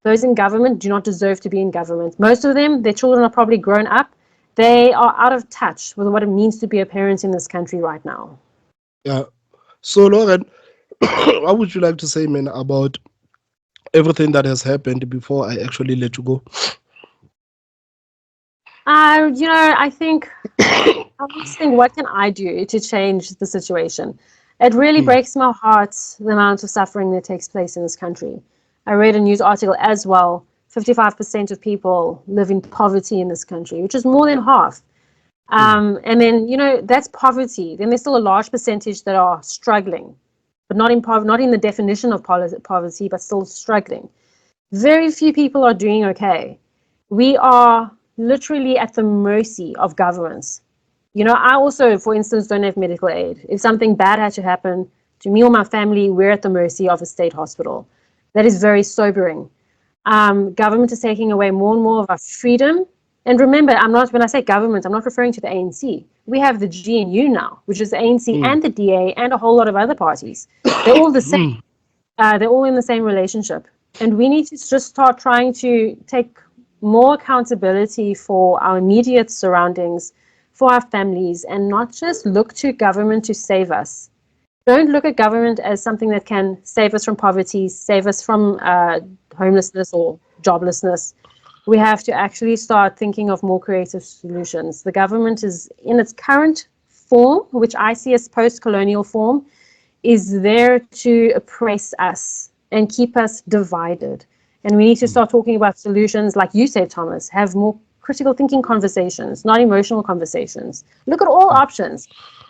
Those in government do not deserve to be in government. Most of them, their children are probably grown up. They are out of touch with what it means to be a parent in this country right now. Yeah. So, Lauren, what would you like to say, man, about everything that has happened before I actually let you go? I think, what can I do to change the situation? It really breaks my heart, the amount of suffering that takes place in this country. I read a news article as well. 55% of people live in poverty in this country, which is more than half. And then, that's poverty. Then there's still a large percentage that are struggling, but not in the definition of poverty, but still struggling. Very few people are doing okay. We are literally at the mercy of governments. I also, for instance, don't have medical aid. If something bad had to happen to me or my family, we're at the mercy of a state hospital. That is very sobering. Government is taking away more and more of our freedom. And remember, when I say government, I'm not referring to the ANC. We have the GNU now, which is the ANC and the DA and a whole lot of other parties. They're all the same. They're all in the same relationship. And we need to just start trying to take more accountability for our immediate surroundings, for our families, and not just look to government to save us. Don't look at government as something that can save us from poverty, save us from homelessness or joblessness. We have to actually start thinking of more creative solutions. The government is in its current form, which I see as post-colonial form, is there to oppress us and keep us divided. And we need to start talking about solutions, like you said, Thomas, have more critical thinking conversations, not emotional conversations. Look at all options,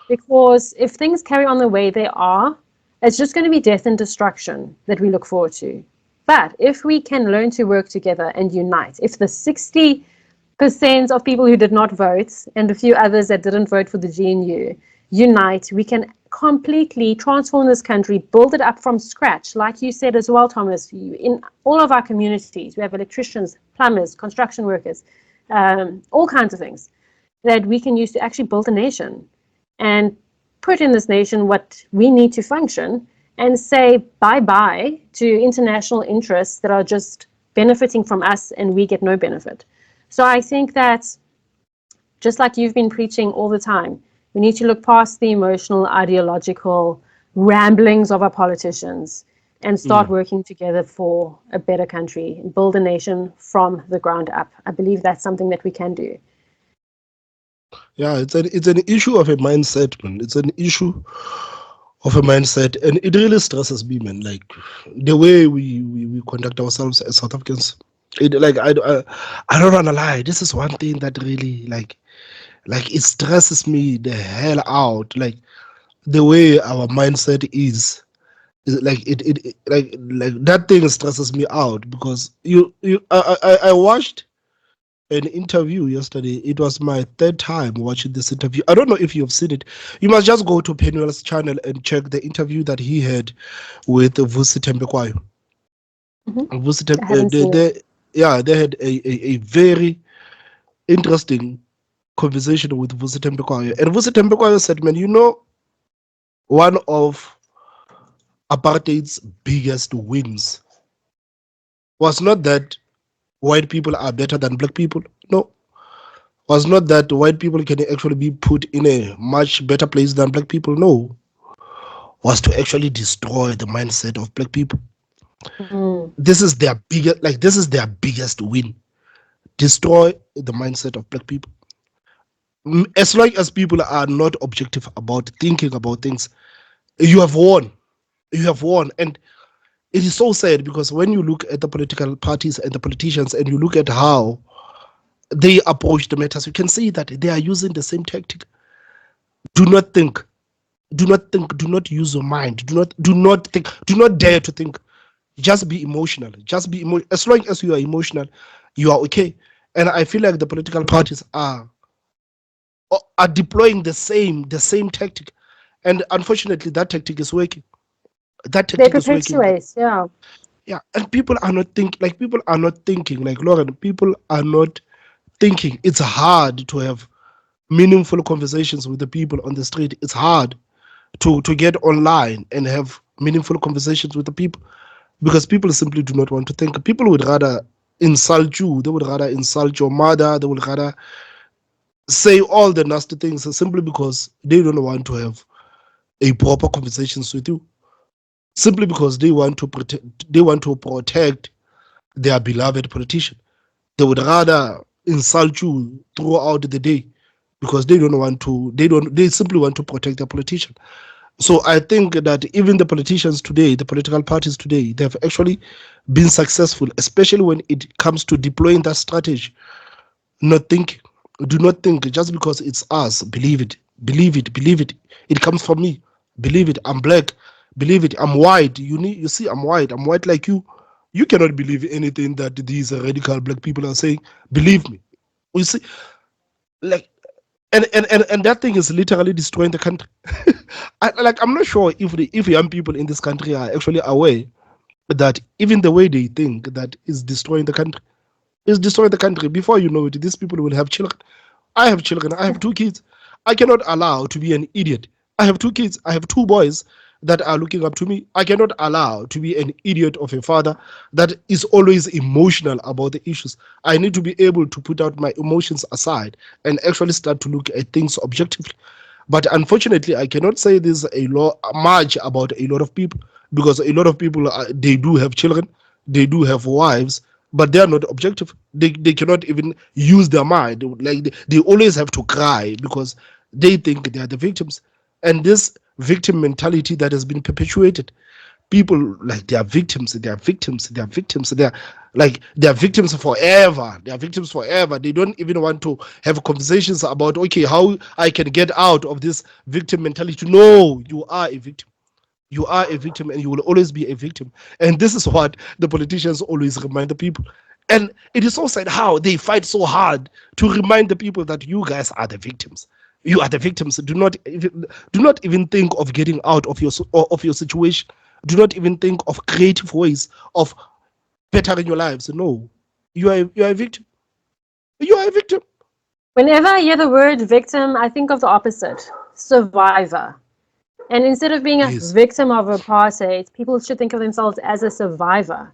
because if things carry on the way they are, it's just going to be death and destruction that we look forward to. But if we can learn to work together and unite, if the 60% of people who did not vote and a few others that didn't vote for the GNU unite, we can completely transform this country, build it up from scratch. Like you said as well, Thomas, in all of our communities, we have electricians, plumbers, construction workers, all kinds of things that we can use to actually build a nation and put in this nation what we need to function, and say bye-bye to international interests that are just benefiting from us and we get no benefit. So I think that, just like you've been preaching all the time, we need to look past the emotional, ideological ramblings of our politicians and start working together for a better country and build a nation from the ground up. I believe that's something that we can do. Yeah, it's an issue of a mindset, man. It's an issue of a mindset, and it really stresses me, man. Like the way we conduct ourselves as South Africans. I don't wanna lie. This is one thing that really like it stresses me the hell out. Like the way our mindset is like it like that thing stresses me out, because I watched an interview yesterday. It was my third time watching this interview. I don't know if you've seen it. You must just go to Penuel's channel and check the interview that he had with Vusi Tembekwayo. I haven't seen it. They had a very interesting conversation with Vusi Tembekwayo. And Vusi Tembekwayo said, man, one of apartheid's biggest wins was not that white people are better than black people. No, was not that white people can actually be put in a much better place than black people. No, was to actually destroy the mindset of black people. This is their biggest win. Destroy the mindset of black people. As long as people are not objective about thinking about things, you have won. You have won. And it is so sad because when you look at the political parties and the politicians and you look at how they approach the matters, you can see that they are using the same tactic. Do not think. Do not think. Do not use your mind. Do not think. Do not dare to think. Just be emotional. Just be as long as you are emotional, you are okay. And I feel like the political parties are deploying the same tactic. And unfortunately that tactic is working. That They tactic is working. perpetuate, yeah. Yeah, and people are not thinking, like Lauren, people are not thinking. It's hard to have meaningful conversations with the people on the street. It's hard to get online and have meaningful conversations with the people because people simply do not want to think. People would rather insult you, they would rather insult your mother, they would rather say all the nasty things simply because they don't want to have a proper conversations with you, simply because they want to protect their beloved politician. They would rather insult you throughout the day because they simply want to protect their politician. So I think that even the politicians today, the political parties today, they have actually been successful, especially when it comes to deploying that strategy. Not think, do not think just because it's us. Believe it, believe it, believe it. It comes from me. Believe it. I'm black. Believe it. I'm white. You see, I'm white. I'm white like you. You cannot believe anything that these radical black people are saying. Believe me. You see, like, and that thing is literally destroying the country. I'm not sure if young people in this country are actually aware that even the way they think that is destroying the country. Is destroying the country. Before you know it, these people will have children. I have children. I have two kids. I cannot allow to be an idiot. I have two kids. I have two boys that are looking up to me. I cannot allow to be an idiot of a father that is always emotional about the issues. I need to be able to put out my emotions aside and actually start to look at things objectively. But unfortunately, I cannot say this a lot much about a lot of people because a lot of people they do have children, they do have wives, but they are not objective. They cannot even use their mind. Like they always have to cry because they think they are the victims, and this victim mentality that has been perpetuated, people like they are victims, they are victims, they are victims, they are victims forever. They are victims forever. They don't even want to have conversations about, okay, how I can get out of this victim mentality. No, you are a victim. You are a victim and you will always be a victim. And this is what the politicians always remind the people. And it is so sad how they fight so hard to remind the people that you guys are the victims. You are the victims. Do not even think of getting out of your situation. Do not even think of creative ways of bettering your lives. No, you are a victim. You are a victim. Whenever I hear the word victim, I think of the opposite, survivor. And instead of being a Yes. victim of apartheid, people should think of themselves as a survivor.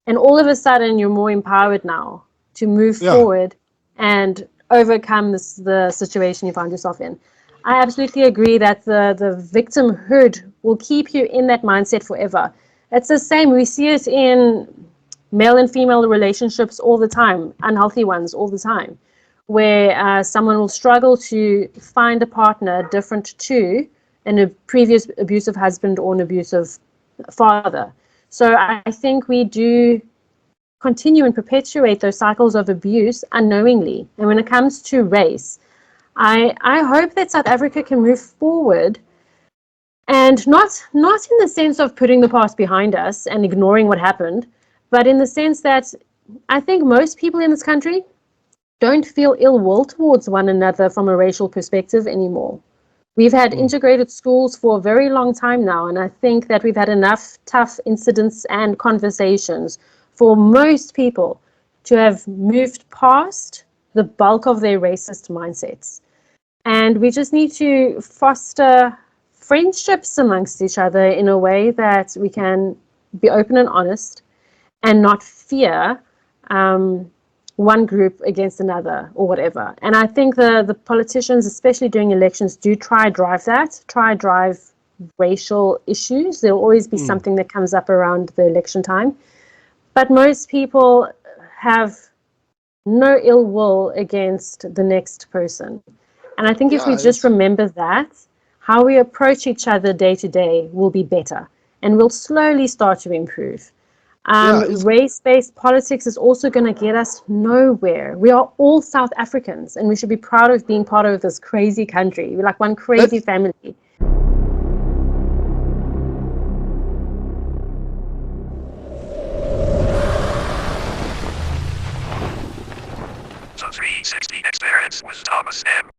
And all of a sudden, you're more empowered now to move Yeah. forward and overcome the situation you find yourself in. I absolutely agree that the victimhood will keep you in that mindset forever. It's the same. We see it in male and female relationships all the time, unhealthy ones all the time, where someone will struggle to find a partner different to a previous abusive husband or an abusive father. So I think we do continue and perpetuate those cycles of abuse unknowingly. And when it comes to race, I hope that South Africa can move forward, and not in the sense of putting the past behind us and ignoring what happened, but in the sense that I think most people in this country don't feel ill will towards one another from a racial perspective anymore. We've had integrated schools for a very long time now, and I think that we've had enough tough incidents and conversations for most people to have moved past the bulk of their racist mindsets. And we just need to foster friendships amongst each other in a way that we can be open and honest and not fear one group against another or whatever. And I think the politicians, especially during elections, do try drive racial issues. There'll always be something that comes up around the election time. But most people have no ill will against the next person. And I think if we Yeah. just remember that, how we approach each other day to day will be better. and we'll slowly start to improve. It's Race-based politics is also going to get us nowhere. We are all South Africans, and we should be proud of being part of this crazy country. We're like one crazy family. The 360 experience with Thomas M.